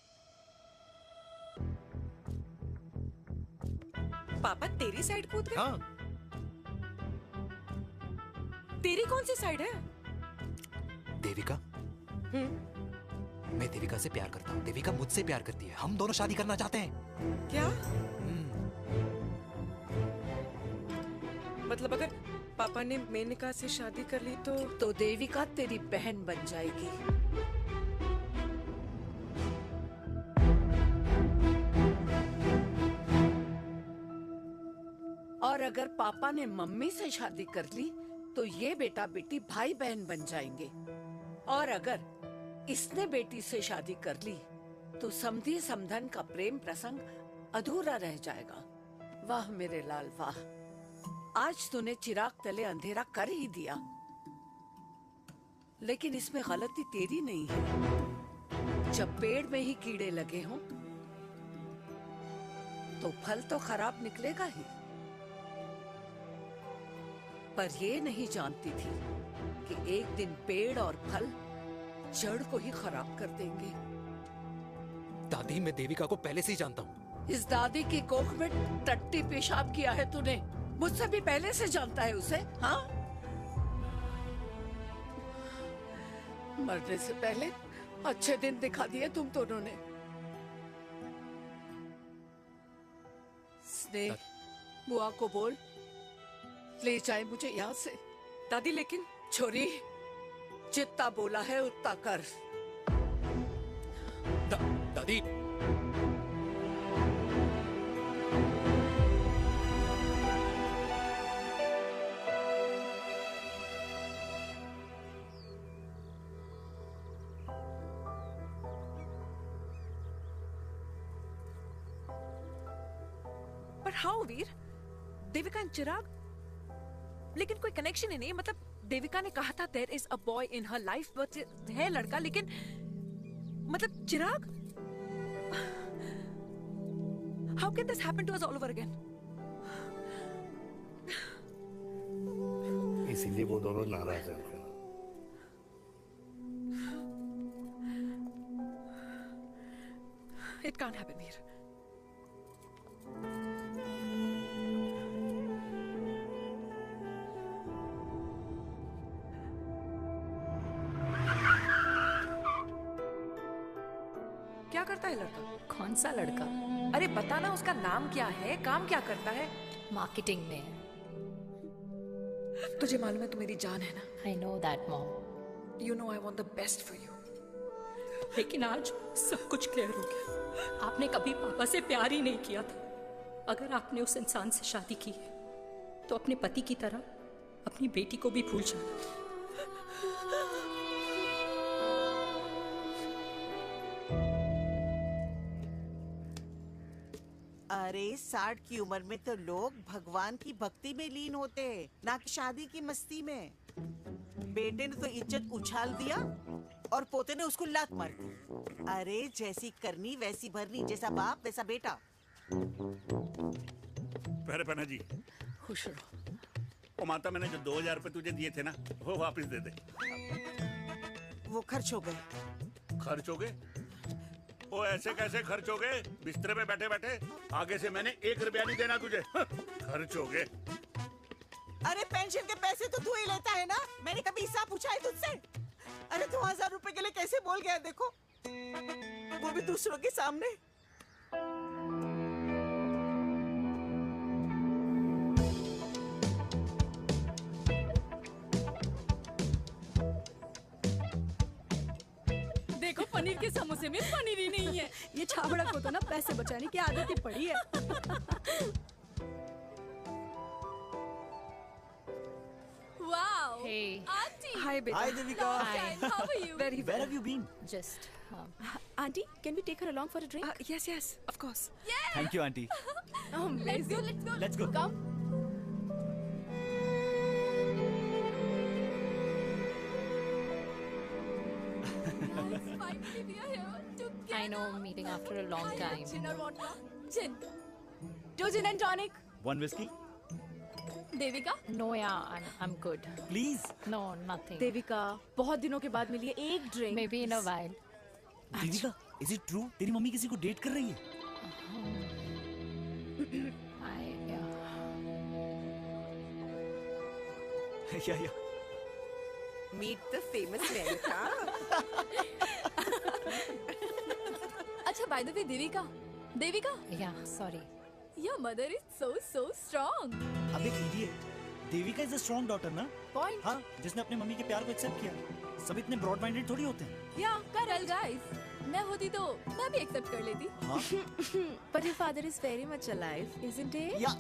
पापा तेरी साइड कूद गए?
हाँ।
तेरी कौन सी साइड है?
देविका। मैं देविका से प्यार करता हूँ, देविका मुझसे प्यार करती है, हम दोनों शादी करना चाहते हैं।
क्या? मतलब अगर पापा ने मेनका से शादी कर ली तो
देविका तेरी बहन बन जाएगी। और अगर पापा ने मम्मी से शादी कर ली तो ये बेटा बेटी भाई बहन बन जाएंगे। और अगर इसने बेटी से शादी कर ली तो समधी समधन का प्रेम प्रसंग अधूरा रह जाएगा। वाह मेरे लाल वाह, आज तूने चिराग तले अंधेरा कर ही दिया, लेकिन इसमें गलती तेरी नहीं है। जब पेड़ में ही कीड़े लगे हों तो फल तो खराब निकलेगा ही। पर ये नहीं जानती थी कि एक दिन पेड़ और फल जड़ को ही खराब कर देंगे।
दादी, मैं देविका को पहले से ही जानता हूँ।
इस दादी की कोख में टट्टी पेशाब किया है तूने, मुझसे भी पहले से जानता है उसे। हाँ, मरने से पहले अच्छे दिन दिखा दिए तुम दोनों ने। स्नेह बुआ को बोल ले जाए मुझे यहाँ से।
दादी लेकिन
छोरी जितना बोला है उतना कर।
दादी
पर हाउ वीर? देविका एंड चिराग, लेकिन कोई कनेक्शन ही नहीं। मतलब देविका ने कहा था there is a boy in her life, but है लड़का, लेकिन मतलब Chirag, how can this happen to us all over again?
इसीलिए वो दोनों नाराज हैं।
It can't happen Veer. क्या करता है लड़का?
कौन सा लड़का?
अरे बताना, उसका नाम क्या है, काम क्या करता है?
मार्केटिंग में है।
तुझे मालूम है तू मेरी जान है ना?
I know that mom.
You know I want the best for you.
लेकिन आज सब कुछ क्लियर हो गया। आपने कभी पापा से प्यार ही नहीं किया था। अगर आपने उस इंसान से शादी की है तो अपने पति की तरह अपनी बेटी को भी भूल जाना।
अरे 60 की उम्र में तो लोग भगवान की भक्ति में लीन होते हैं, ना कि शादी की मस्ती में। बेटे ने तो इज्जत उछाल दिया और पोते ने उसको लात मार दी। अरे जैसी करनी वैसी भरनी, जैसा बाप वैसा बेटा।
पहले पन्ना जी,
खुश रहो।
ओ माता, मैंने जो 2000 रुपए तुझे दिए थे ना, वो वापस दे दे।
वो खर्च हो गए।
खर्च हो गए? ओ ऐसे कैसे खर्च हो गए? बिस्तर पे बैठे बैठे। आगे से मैंने 1 रुपया नहीं देना तुझे। खर्च हो गए।
अरे पेंशन के पैसे तो तू ही लेता है ना, मैंने कभी हिसाब पूछा है तुझसे? अरे 2000 रुपए के लिए कैसे बोल गया देखो, वो भी दूसरों के सामने।
देखो पनीर के समोसे में पनीर ही नहीं है। ये छाबड़ा को तो ना पैसे बचाने की आदत ही पड़ी है।
Wow.
Hey.
Auntie.
Hi, beta.
Hi, Devika.
Hi. How are you?
Very well.
Where have
you been?
Just. Auntie, can we take her along for a drink? Yes, yes, of course.
Thank you, auntie.
Let's go. Let's go.
Let's go.
Come. Finally, we are here together.
I know, meeting after a long time.
Gin or vodka? Gin. 2 gin and tonic.
One whiskey?
Devika? No, yeah, I'm good.
Please.
No, nothing.
Devika, बहुत दिनों के बाद मिली है, एक drink.
Maybe in a while.
Devika, is it true? तेरी मम्मी किसी को डेट कर रही है? Yeah.
Meet the famous America.
अच्छा, by the way, Devika.
Yeah, sorry.
Your mother is so strong.
अब एक idiot. Devika is a strong daughter ना?
Point.
हाँ, जिसने अपने मम्मी के प्यार को एक्सेप्ट किया। सब इतने ब्रॉड माइंडेड थोड़ी होते हैं।
Yeah, correct guys. मैं होती तो मैं भी एक्सेप्ट कर लेती।
हाँ?
But your father is very much alive, isn't he?
Yeah.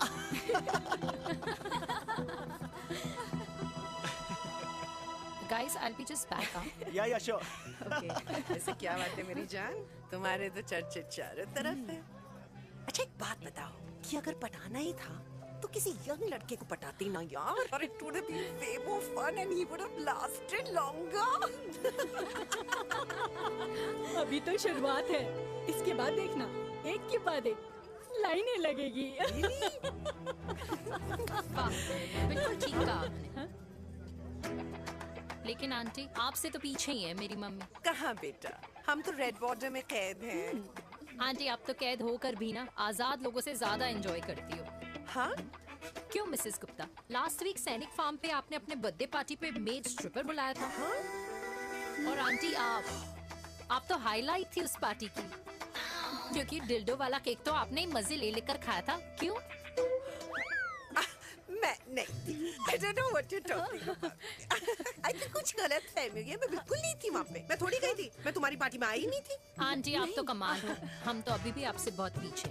Guys, I'll be just back.
Yeah, sure.
Okay. ऐसे क्या बात है मेरी जान? तुम्हारे तो चर्चे चारों तरफ है। अच्छा एक बात बताओ कि अगर पटाना ही था तो किसी यंग लड़के को पटाती ना यार। और it would have been way more fun and he would have lasted longer.
अभी तो शुरुआत है, इसके बाद देखना, एक के बाद एक लाइनें लगेगी। बिल्कुल ठीक कहा आपने। लेकिन आंटी, आपसे तो पीछे ही है मेरी मम्मी।
कहाँ बेटा, हम तो रेड बॉर्डर में कैद हैं।
आंटी, आप तो कैद होकर भी ना आजाद लोगों से ज्यादा एंजॉय करती हो।
हाँ?
क्यों मिसेस गुप्ता? लास्ट वीक सैनिक फार्म पे आपने अपने बर्थडे पार्टी पे मेड स्ट्रिपर बुलाया था।
हाँ?
और आंटी, आप तो हाईलाइट थी उस पार्टी की।
क्योंकि डिल्डो वाला केक तो आपने ही मजे ले लेकर खाया था, क्यों?
मैं नहीं, I don't know what you're talking about. I think कुछ गलत फहमी है, मैं बिल्कुल नहीं थी वहाँ पे, मैं थोड़ी गई थी, मैं तुम्हारी पार्टी में आई ही नहीं थी।
आंटी आप तो कमाल हो, हम तो अभी भी आपसे बहुत पीछे।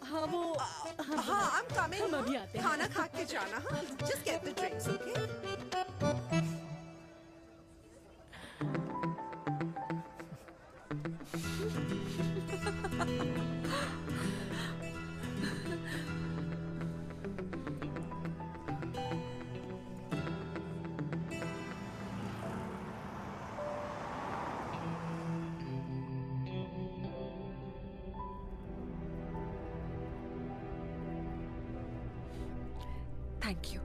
हाँ वो
हाँ I'm coming,
हम अभी आते हैं।
खाना खा के जाना, हाँ, just get the drinks, okay?
Thank you.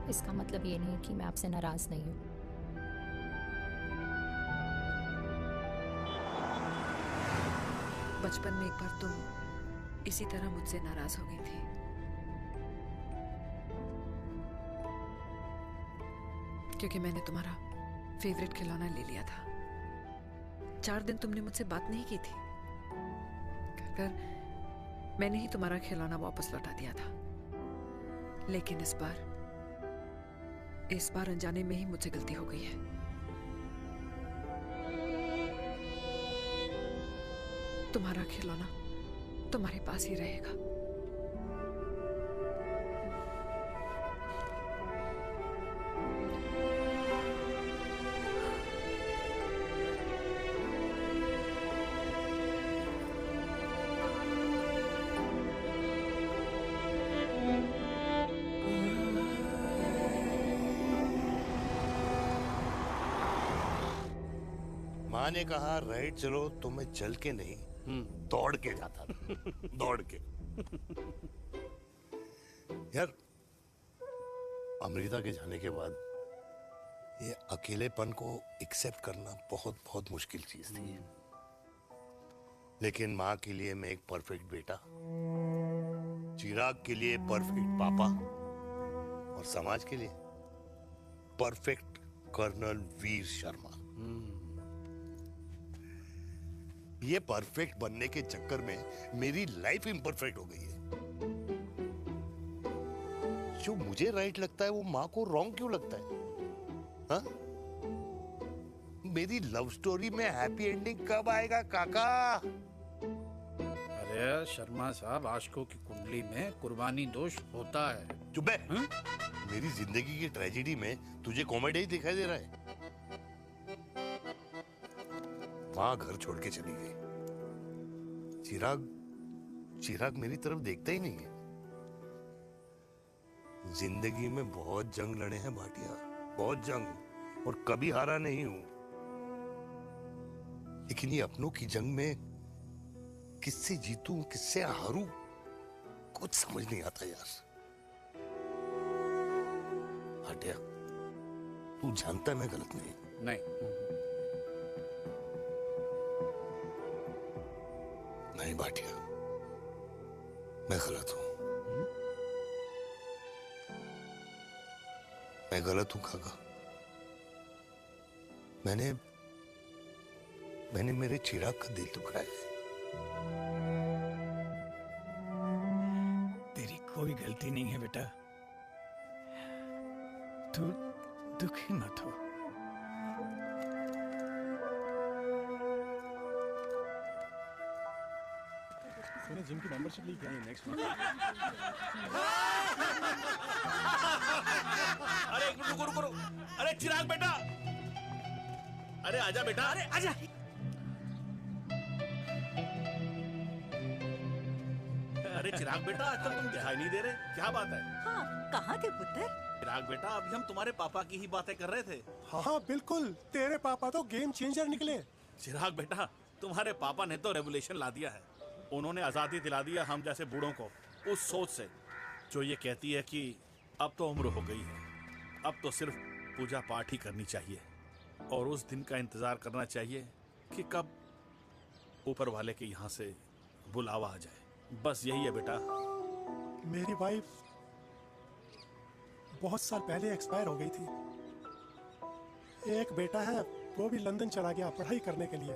इसका मतलब ये नहीं कि मैं आपसे नाराज नहीं हूँ।
बचपन में एक बार तुम इसी तरह मुझसे नाराज हो गई थी। क्योंकि मैंने तुम्हारा फेवरेट खिलौना ले लिया था। 4 दिन तुमने मुझसे बात नहीं की थी। कहकर मैंने ही तुम्हारा खिलौना वापस लौटा दिया था। लेकिन इस बार अनजाने में ही मुझसे गलती हो गई है। तुम्हारा खिलौना तुम्हारे पास ही रहेगा।
माँ ने कहा राइट चलो तो मैं चल के नहीं दौड़ के जाता था। दौड़ के। यार अमृता के जाने के बाद ये अकेलेपन को एक्सेप्ट करना बहुत बहुत मुश्किल चीज थी। लेकिन माँ के लिए मैं एक परफेक्ट बेटा, चिराग के लिए परफेक्ट पापा और समाज के लिए परफेक्ट कर्नल वीर शर्मा। ये परफेक्ट बनने के चक्कर में मेरी लाइफ इम्परफेक्ट हो गई है। जो मुझे राइट लगता है वो माँ को रॉन्ग क्यों लगता है? हाँ? मेरी लव स्टोरी में हैप्पी एंडिंग कब आएगा काका?
अरे शर्मा साहब, आशिकों की कुंडली में कुर्बानी दोष होता है।
चुप है। मेरी जिंदगी की ट्रेजेडी में तुझे कॉमेडी ही दिखाई दे रहा है। माँ घर छोड़ के चली गई। चिराग मेरी तरफ देखता ही नहीं है। जिंदगी में बहुत जंग लड़े हैं भाटिया, बहुत जंग, और कभी हारा नहीं हूं। लेकिन ये अपनों की जंग में किससे जीतूं किससे हारूं कुछ समझ नहीं आता यार। भाटिया तू जानता है मैं गलत नहीं। नहीं भाटिया, मैं गलत हूं। मैं गलत हूं काका। मैंने मेरे चिराग का दिल दुखाया है।
तेरी कोई गलती नहीं है बेटा, तू दुखी मत हो। मैंने जिम की मेंबरशिप ली क्या है नेक्स्ट मंथ।
अरे एक मिनट रुको। अरे चिराग बेटा, अरे आजा बेटा, अरे आजा। अरे चिराग बेटा, आजकल तुम दिखाई नहीं दे रहे, क्या बात है?
हाँ, कहाँ थे पुत्र?
चिराग बेटा, अभी हम तुम्हारे पापा की ही बातें कर रहे थे।
हाँ बिल्कुल, तेरे पापा तो गेम चेंजर निकले।
चिराग बेटा, तुम्हारे पापा ने तो रेवोल्यूशन ला दिया है। उन्होंने आजादी दिला दिया हम जैसे बूढ़ों को उस सोच से जो ये कहती है कि अब तो उम्र हो गई है, अब तो सिर्फ पूजा पाठ ही करनी चाहिए और उस दिन का इंतजार करना चाहिए कि कब ऊपर वाले के यहाँ से बुलावा आ जाए। बस यही है बेटा।
मेरी वाइफ बहुत साल पहले एक्सपायर हो गई थी। एक बेटा है
वो भी लंदन चला गया पढ़ाई करने के लिए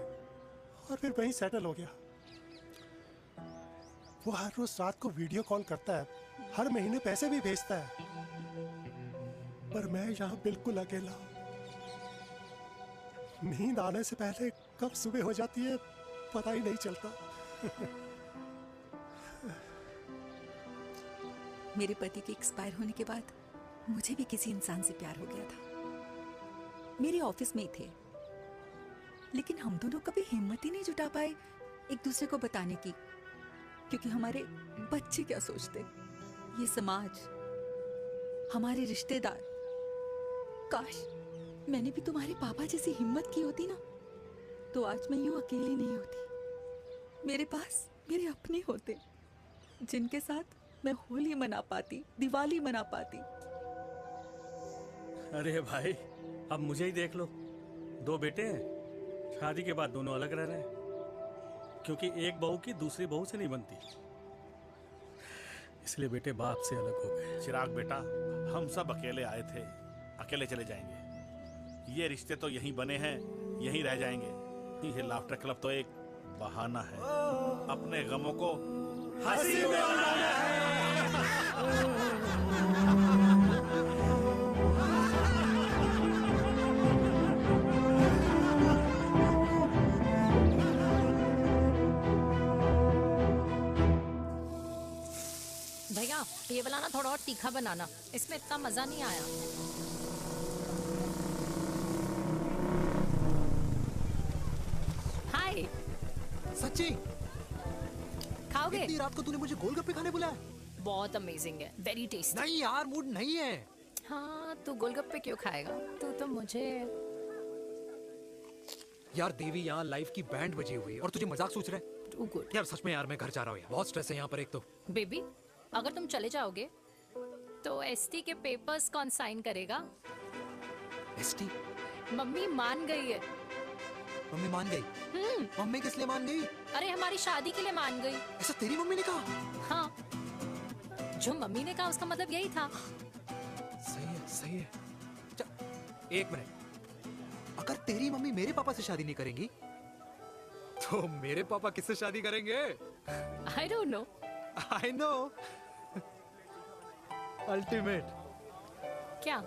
और फिर वहीं सेटल हो गया। वो हर रोज रात को वीडियो कॉल करता है, हर महीने पैसे भी भेजता है, पर मैं यहाँ बिल्कुल अकेला हूँ। नींद आने से पहले कब सुबह हो जाती है पता ही नहीं चलता।
मेरे पति के एक्सपायर होने के बाद मुझे भी किसी इंसान से प्यार हो गया था। मेरे ऑफिस में ही थे, लेकिन हम दोनों कभी हिम्मत ही नहीं जुटा पाए एक दूसरे को बताने की, क्योंकि हमारे बच्चे क्या सोचते, ये समाज, हमारे रिश्तेदार। काश मैंने भी तुम्हारे पापा जैसी हिम्मत की होती ना, तो आज मैं यूं अकेली नहीं होती। मेरे पास मेरे अपने होते, जिनके साथ मैं होली मना पाती, दिवाली मना पाती।
अरे भाई, अब मुझे ही देख लो, 2 बेटे हैं, शादी के बाद दोनों अलग रह रहे हैं, क्योंकि एक बहू की दूसरी बहू से नहीं बनती, इसलिए बेटे बाप से अलग हो गए।
चिराग बेटा, हम सब अकेले आए थे, अकेले चले जाएंगे। ये रिश्ते तो यहीं बने हैं, यहीं रह जाएंगे। ये लाफ्टर क्लब तो एक बहाना है अपने गमों को हंसी में बनाना है।
भैया ये वाला ना थोड़ा और तीखा बनाना, इसमें इतना मजा नहीं आया। हाय।
सच्ची?
खाओगे?
इतनी रात को तूने मुझे गोलगप्पे खाने बुलाया?
बहुत अमेजिंग है, वेरी टेस्टी।
नहीं यार, मूड नहीं है।
हाँ, तू गोलगप्पे क्यों खाएगा? तू तो मुझे।
यार देवी, यहाँ लाइफ की बैंड बजी हुई है और तुझे मजाक सोच रहा है?
Too good.
यार सच में यार, मैं घर जा रहा हूँ यार, बहुत स्ट्रेस है यहाँ पर एक तो।
बेबी, अगर तुम चले जाओगे तो एसटी के पेपर्स कौन साइन करेगा?
एसटी?
मम्मी मान गई है।
मम्मी मान गई? मम्मी किस लिए मान गई?
अरे हमारी शादी के लिए मान गई।
ऐसा तेरी मम्मी ने कहा?
हाँ, जो मम्मी ने कहा उसका मतलब यही था।
सही है, सही है। एक मिनट, अगर तेरी मम्मी मेरे पापा से शादी नहीं करेंगी तो मेरे पापा किससे शादी करेंगे?
I don't know.
I know. Ultimate.
क्या?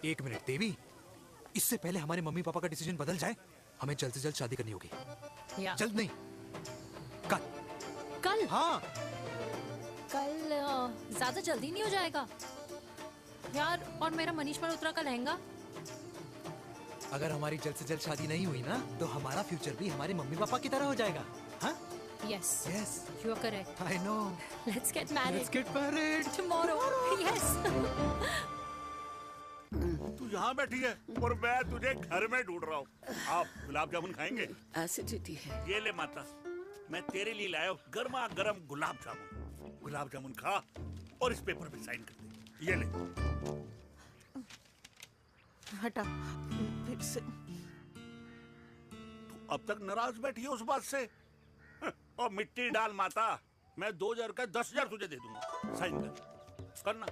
एक मिनट देवी, इससे पहले हमारे मम्मी पापा का डिसीजन बदल जाए, हमें जल्द से जल्द शादी करनी होगी।
या।
जल्द नहीं, कल।
कल?
हाँ।
कल ज्यादा जल्दी नहीं हो जाएगा यार? और मेरा मनीष मल्होत्रा का लहंगा?
अगर हमारी जल्द से जल्द शादी नहीं हुई ना, तो हमारा फ्यूचर भी हमारे मम्मी पापा की तरह हो जाएगा। हाँ?
Yes.
Yes.
You are correct.
I know.
Let's get married.
Let's get married.
Tomorrow. Yes.
तू यहाँ बैठी है और मैं तुझे घर में ढूंढ रहा हूँ। आप गुलाब जामुन खाएंगे?
एसिडिटी है।
ये ले माता, मैं तेरे लिए लाया हूँ गर्मा गर्म गुलाब जामुन। गुलाब जामुन खा और इस पेपर पे साइन कर दे। ये ले।
हटा फिर से।
तू अब तक नाराज बैठी है उस बात से? और मिट्टी डाल माता, मैं 2000 का 10,000 तुझे दे दूंगा। साइन कर, करना।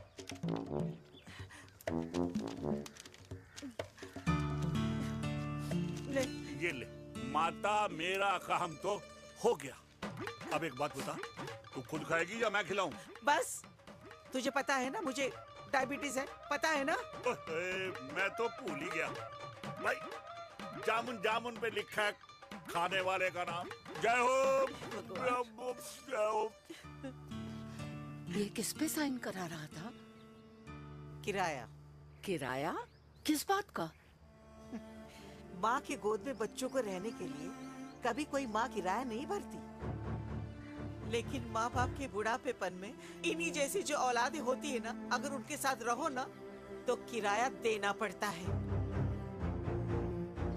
ले।
ये ले माता, मेरा काम तो हो गया। अब एक बात बता, तू खुद खाएगी या मैं खिलाऊं?
बस, तुझे पता है ना मुझे डायबिटीज है, पता है ना?
मैं तो भूल ही गया भाई, जामुन जामुन पे लिखा है खाने वाले का नाम। जय हो, जय हो।
ये किस पे साइन करा रहा था?
किराया।
किराया? किस बात का?
माँ के गोद में बच्चों को रहने के लिए कभी कोई माँ किराया नहीं भरती, लेकिन माँ बाप के बुढ़ापेपन में इन्हीं जैसी जो औलादें होती है ना, अगर उनके साथ रहो ना तो किराया देना पड़ता है।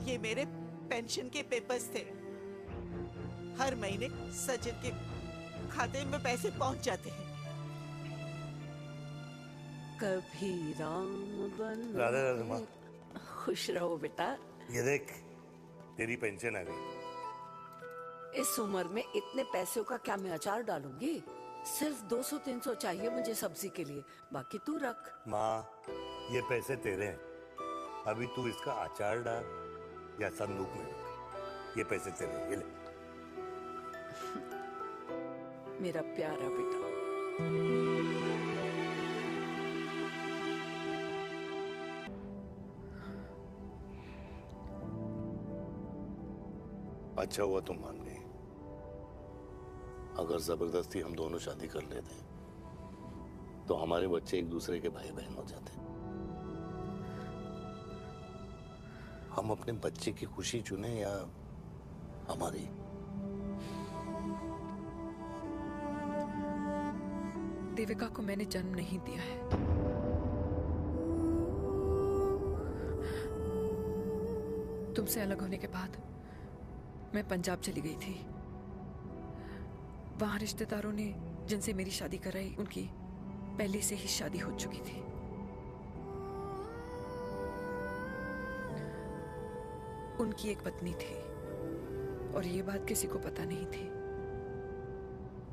ये मेरे पेंशन के पेपर्स थे, हर महीने सचिन के खाते में पैसे पहुंच जाते हैं।
कभी राम बन।
राधे राधे माँ।
खुश रहो बेटा।
ये देख, तेरी पेंशन आ गई।
इस उम्र में इतने पैसों का क्या मैं अचार डालूंगी? सिर्फ 200-300 चाहिए मुझे सब्जी के लिए, बाकी तू रख।
माँ, ये पैसे तेरे हैं। अभी तू इसका अचार डाल या संदूक में रख। ये पैसे तेरे, ये ले।
मेरा प्यारा बेटा।
अच्छा हुआ तुम मान गई। अगर जबरदस्ती हम दोनों शादी कर लेते तो हमारे बच्चे एक दूसरे के भाई बहन हो जाते। हम अपने बच्चे की खुशी चुने या हमारी?
देविका को मैंने जन्म नहीं दिया है। तुमसे अलग होने के बाद मैं पंजाब चली गई थी। वहां रिश्तेदारों ने जिनसे मेरी शादी कराई उनकी पहले से ही शादी हो चुकी थी। उनकी एक पत्नी थी और ये बात किसी को पता नहीं थी।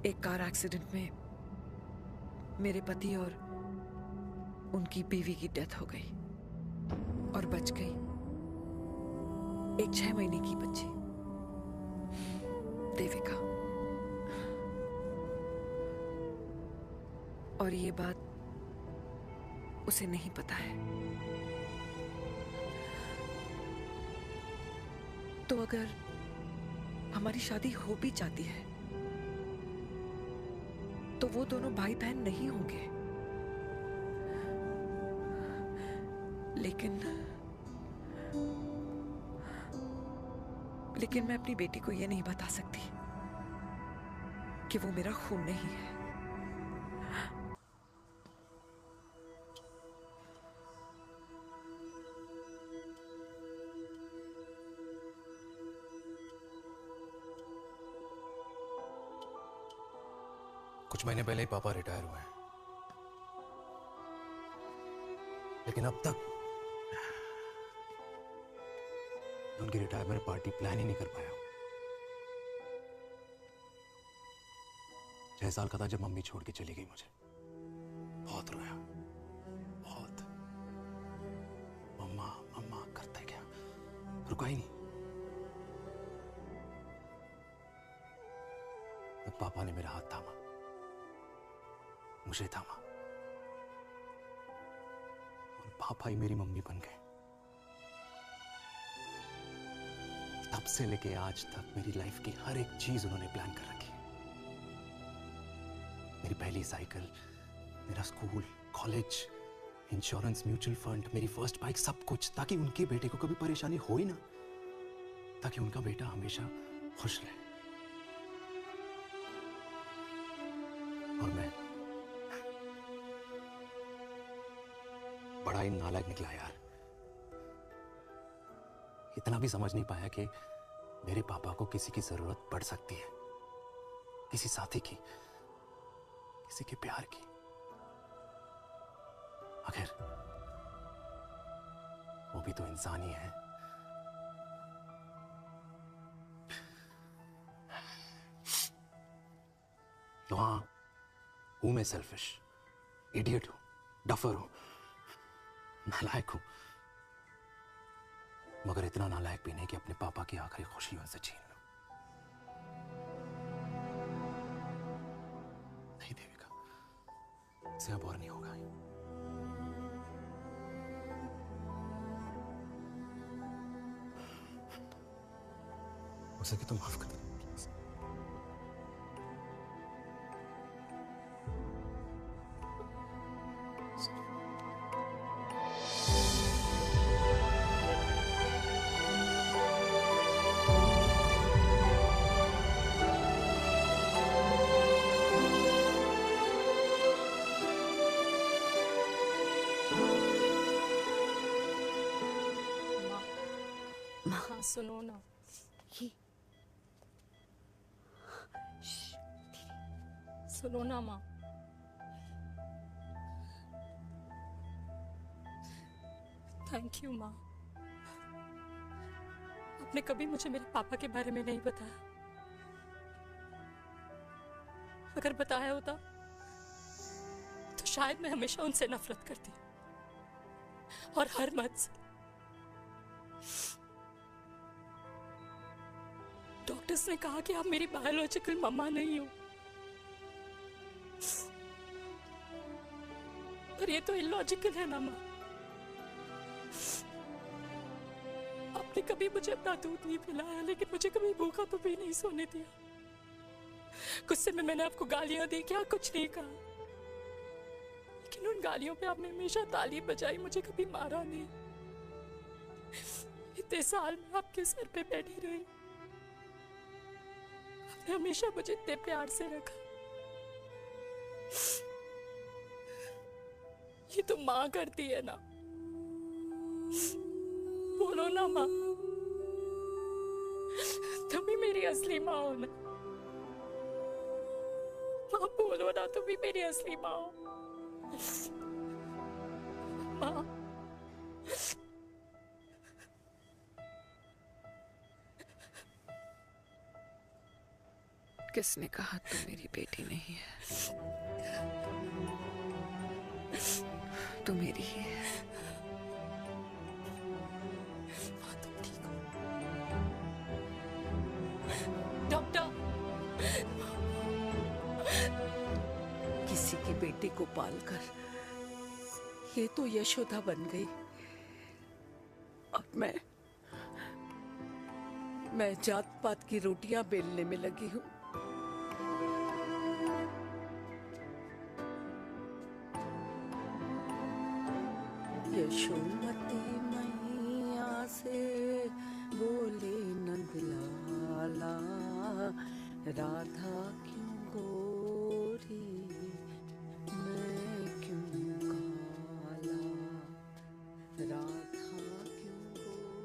एक कार एक्सीडेंट में मेरे पति और उनकी बीवी की डेथ हो गई और बच गई एक 6 महीने की बच्ची देविका। और ये बात उसे नहीं पता है। तो अगर हमारी शादी हो भी जाती है तो वो दोनों भाई बहन नहीं होंगे। लेकिन मैं अपनी बेटी को ये नहीं बता सकती कि वो मेरा खून नहीं है।
कुछ महीने पहले ही पापा रिटायर हुए हैं, लेकिन अब तक उनकी रिटायरमेंट पार्टी प्लान ही नहीं कर पाया। 6 साल का था जब मम्मी छोड़ के चली गई मुझे। बहुत रोया, बहुत। मम्मा मम्मा करते क्या, रुका ही नहीं। तब पापा ने मेरा हाथ थामा, मुझे थामा, और पापा ही मेरी मम्मी बन गए। तब से लेके आज तक मेरी लाइफ की हर एक चीज उन्होंने प्लान कर रखी। मेरी पहली साइकिल, मेरा school, college, insurance, mutual fund, मेरी फर्स्ट बाइक, सब कुछ, ताकि उनके बेटे को कभी परेशानी हो ही ना, ताकि उनका बेटा हमेशा खुश रहे। और मैं बड़ा ही नालायक निकला यार। इतना भी समझ नहीं पाया कि मेरे पापा को किसी की जरूरत पड़ सकती है, किसी साथी की, किसी के प्यार की। आखिर वो भी तो इंसान ही है। तो हाँ, हूं मैं सेल्फिश, इडियट हूं, डफर हूं, नालायक हूं, मगर इतना नालायक भी नहीं कि अपने पापा की आखिरी खुशी उनसे छीन लूं। नहीं देविका, इससे अब और नहीं होगा। हो सके तो माफ कर दो।
हाँ सुनो ना, सुनो ना माँ। थैंक यू माँ, आपने कभी मुझे मेरे पापा के बारे में नहीं बताया। अगर बताया होता तो शायद मैं हमेशा उनसे नफरत करती और हर मर्द से डॉक्टर्स ने कहा कि आप मेरी बायोलॉजिकल मम्मा नहीं हो। पर ये तो इलॉजिकल है ना माँ। आपने कभी मुझे अपना दूध नहीं पिलाया, लेकिन मुझे कभी भूखा तो भी नहीं सोने दिया। गुस्से में मैंने आपको गालियां दी, क्या कुछ नहीं कहा, लेकिन उन गालियों पे आपने हमेशा ताली बजाई, मुझे कभी मारा नहीं। इतने साल में आपके सर पे बैठी रही, आपने हमेशा मुझे इतने प्यार से रखा। ये तो माँ करती है ना, बोलो ना माँ, तुम ही मेरी असली माँ हो ना। माँ बोलो ना, तुम ही मेरी असली माँ हो। माँ
किसने कहा तू मेरी बेटी नहीं है? तू मेरी ही है।
डॉक्टर,
किसी की बेटी को पालकर ये तो यशोदा बन गई, और मैं जात पात की रोटियां बेलने में लगी हूँ। यशोमती मैया से बोले नंदलाला, राधा क्यों गोरी मैं क्यों काला, राधा क्यों गोरी।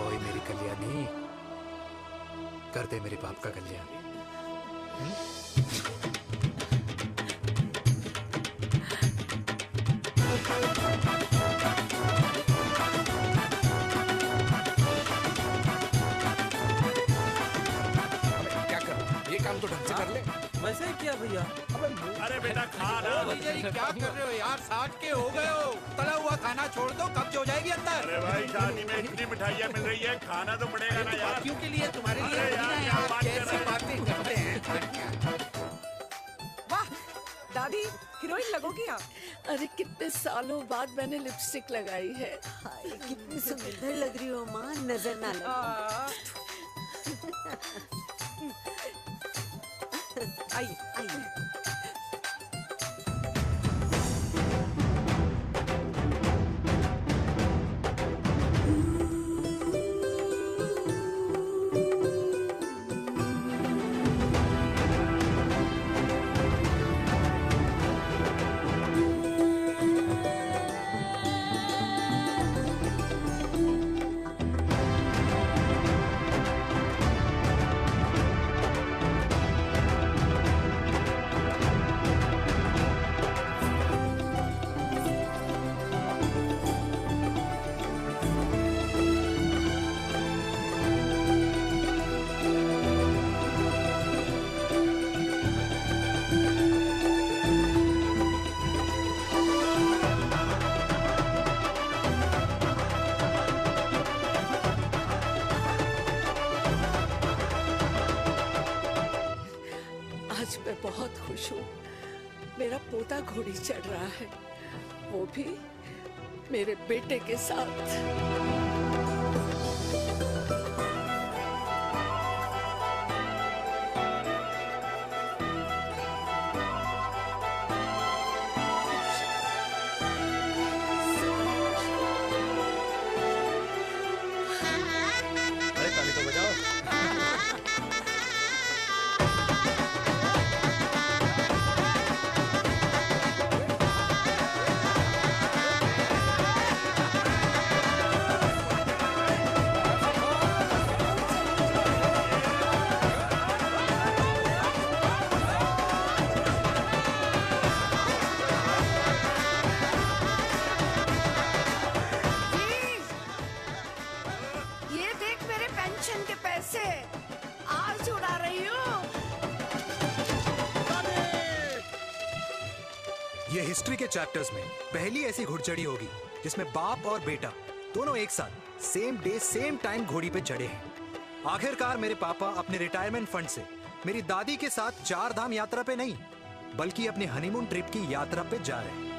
ओए मेरी कल्याणी, कर दे मेरे बाप का कल्याण।
क्या कर, ये काम तो ढंग से कर ले।
वैसे ही किया भैया।
अरे बेटा खा ना।
क्या कर रहे हो यार, 60 के हो गए हो, तला हुआ खाना छोड़ दो, कब्ज हो जाएगी अंदर।
अरे भाई शादी में इतनी मिठाइयाँ मिल रही है, खाना तो पड़ेगा ना यार।
क्यों के लिए तुम्हारे लिए
अरे यार, क्या बात कर
कैसी
रहे हैं?
बातें करते हैं।
वाह दादी, हीरोइन लगोगी आप।
अरे कितने सालों बाद मैंने लिपस्टिक लगाई है।
कितनी सुंदर लग रही हो माँ, नजर ना लगे।
आइए आइए।
आज मैं बहुत खुश हूँ। मेरा पोता घोड़ी चढ़ रहा है, वो भी मेरे बेटे के साथ।
अरे ताली तो बजाओ।
हिस्ट्री के चैप्टर्स में पहली ऐसी घुड़चढ़ी होगी जिसमें बाप और बेटा दोनों एक साथ सेम डे सेम टाइम घोड़ी पे चढ़े हैं। आखिरकार मेरे पापा अपने रिटायरमेंट फंड से मेरी दादी के साथ 4 धाम यात्रा पे नहीं बल्कि अपनी हनीमून ट्रिप की यात्रा पे जा रहे हैं।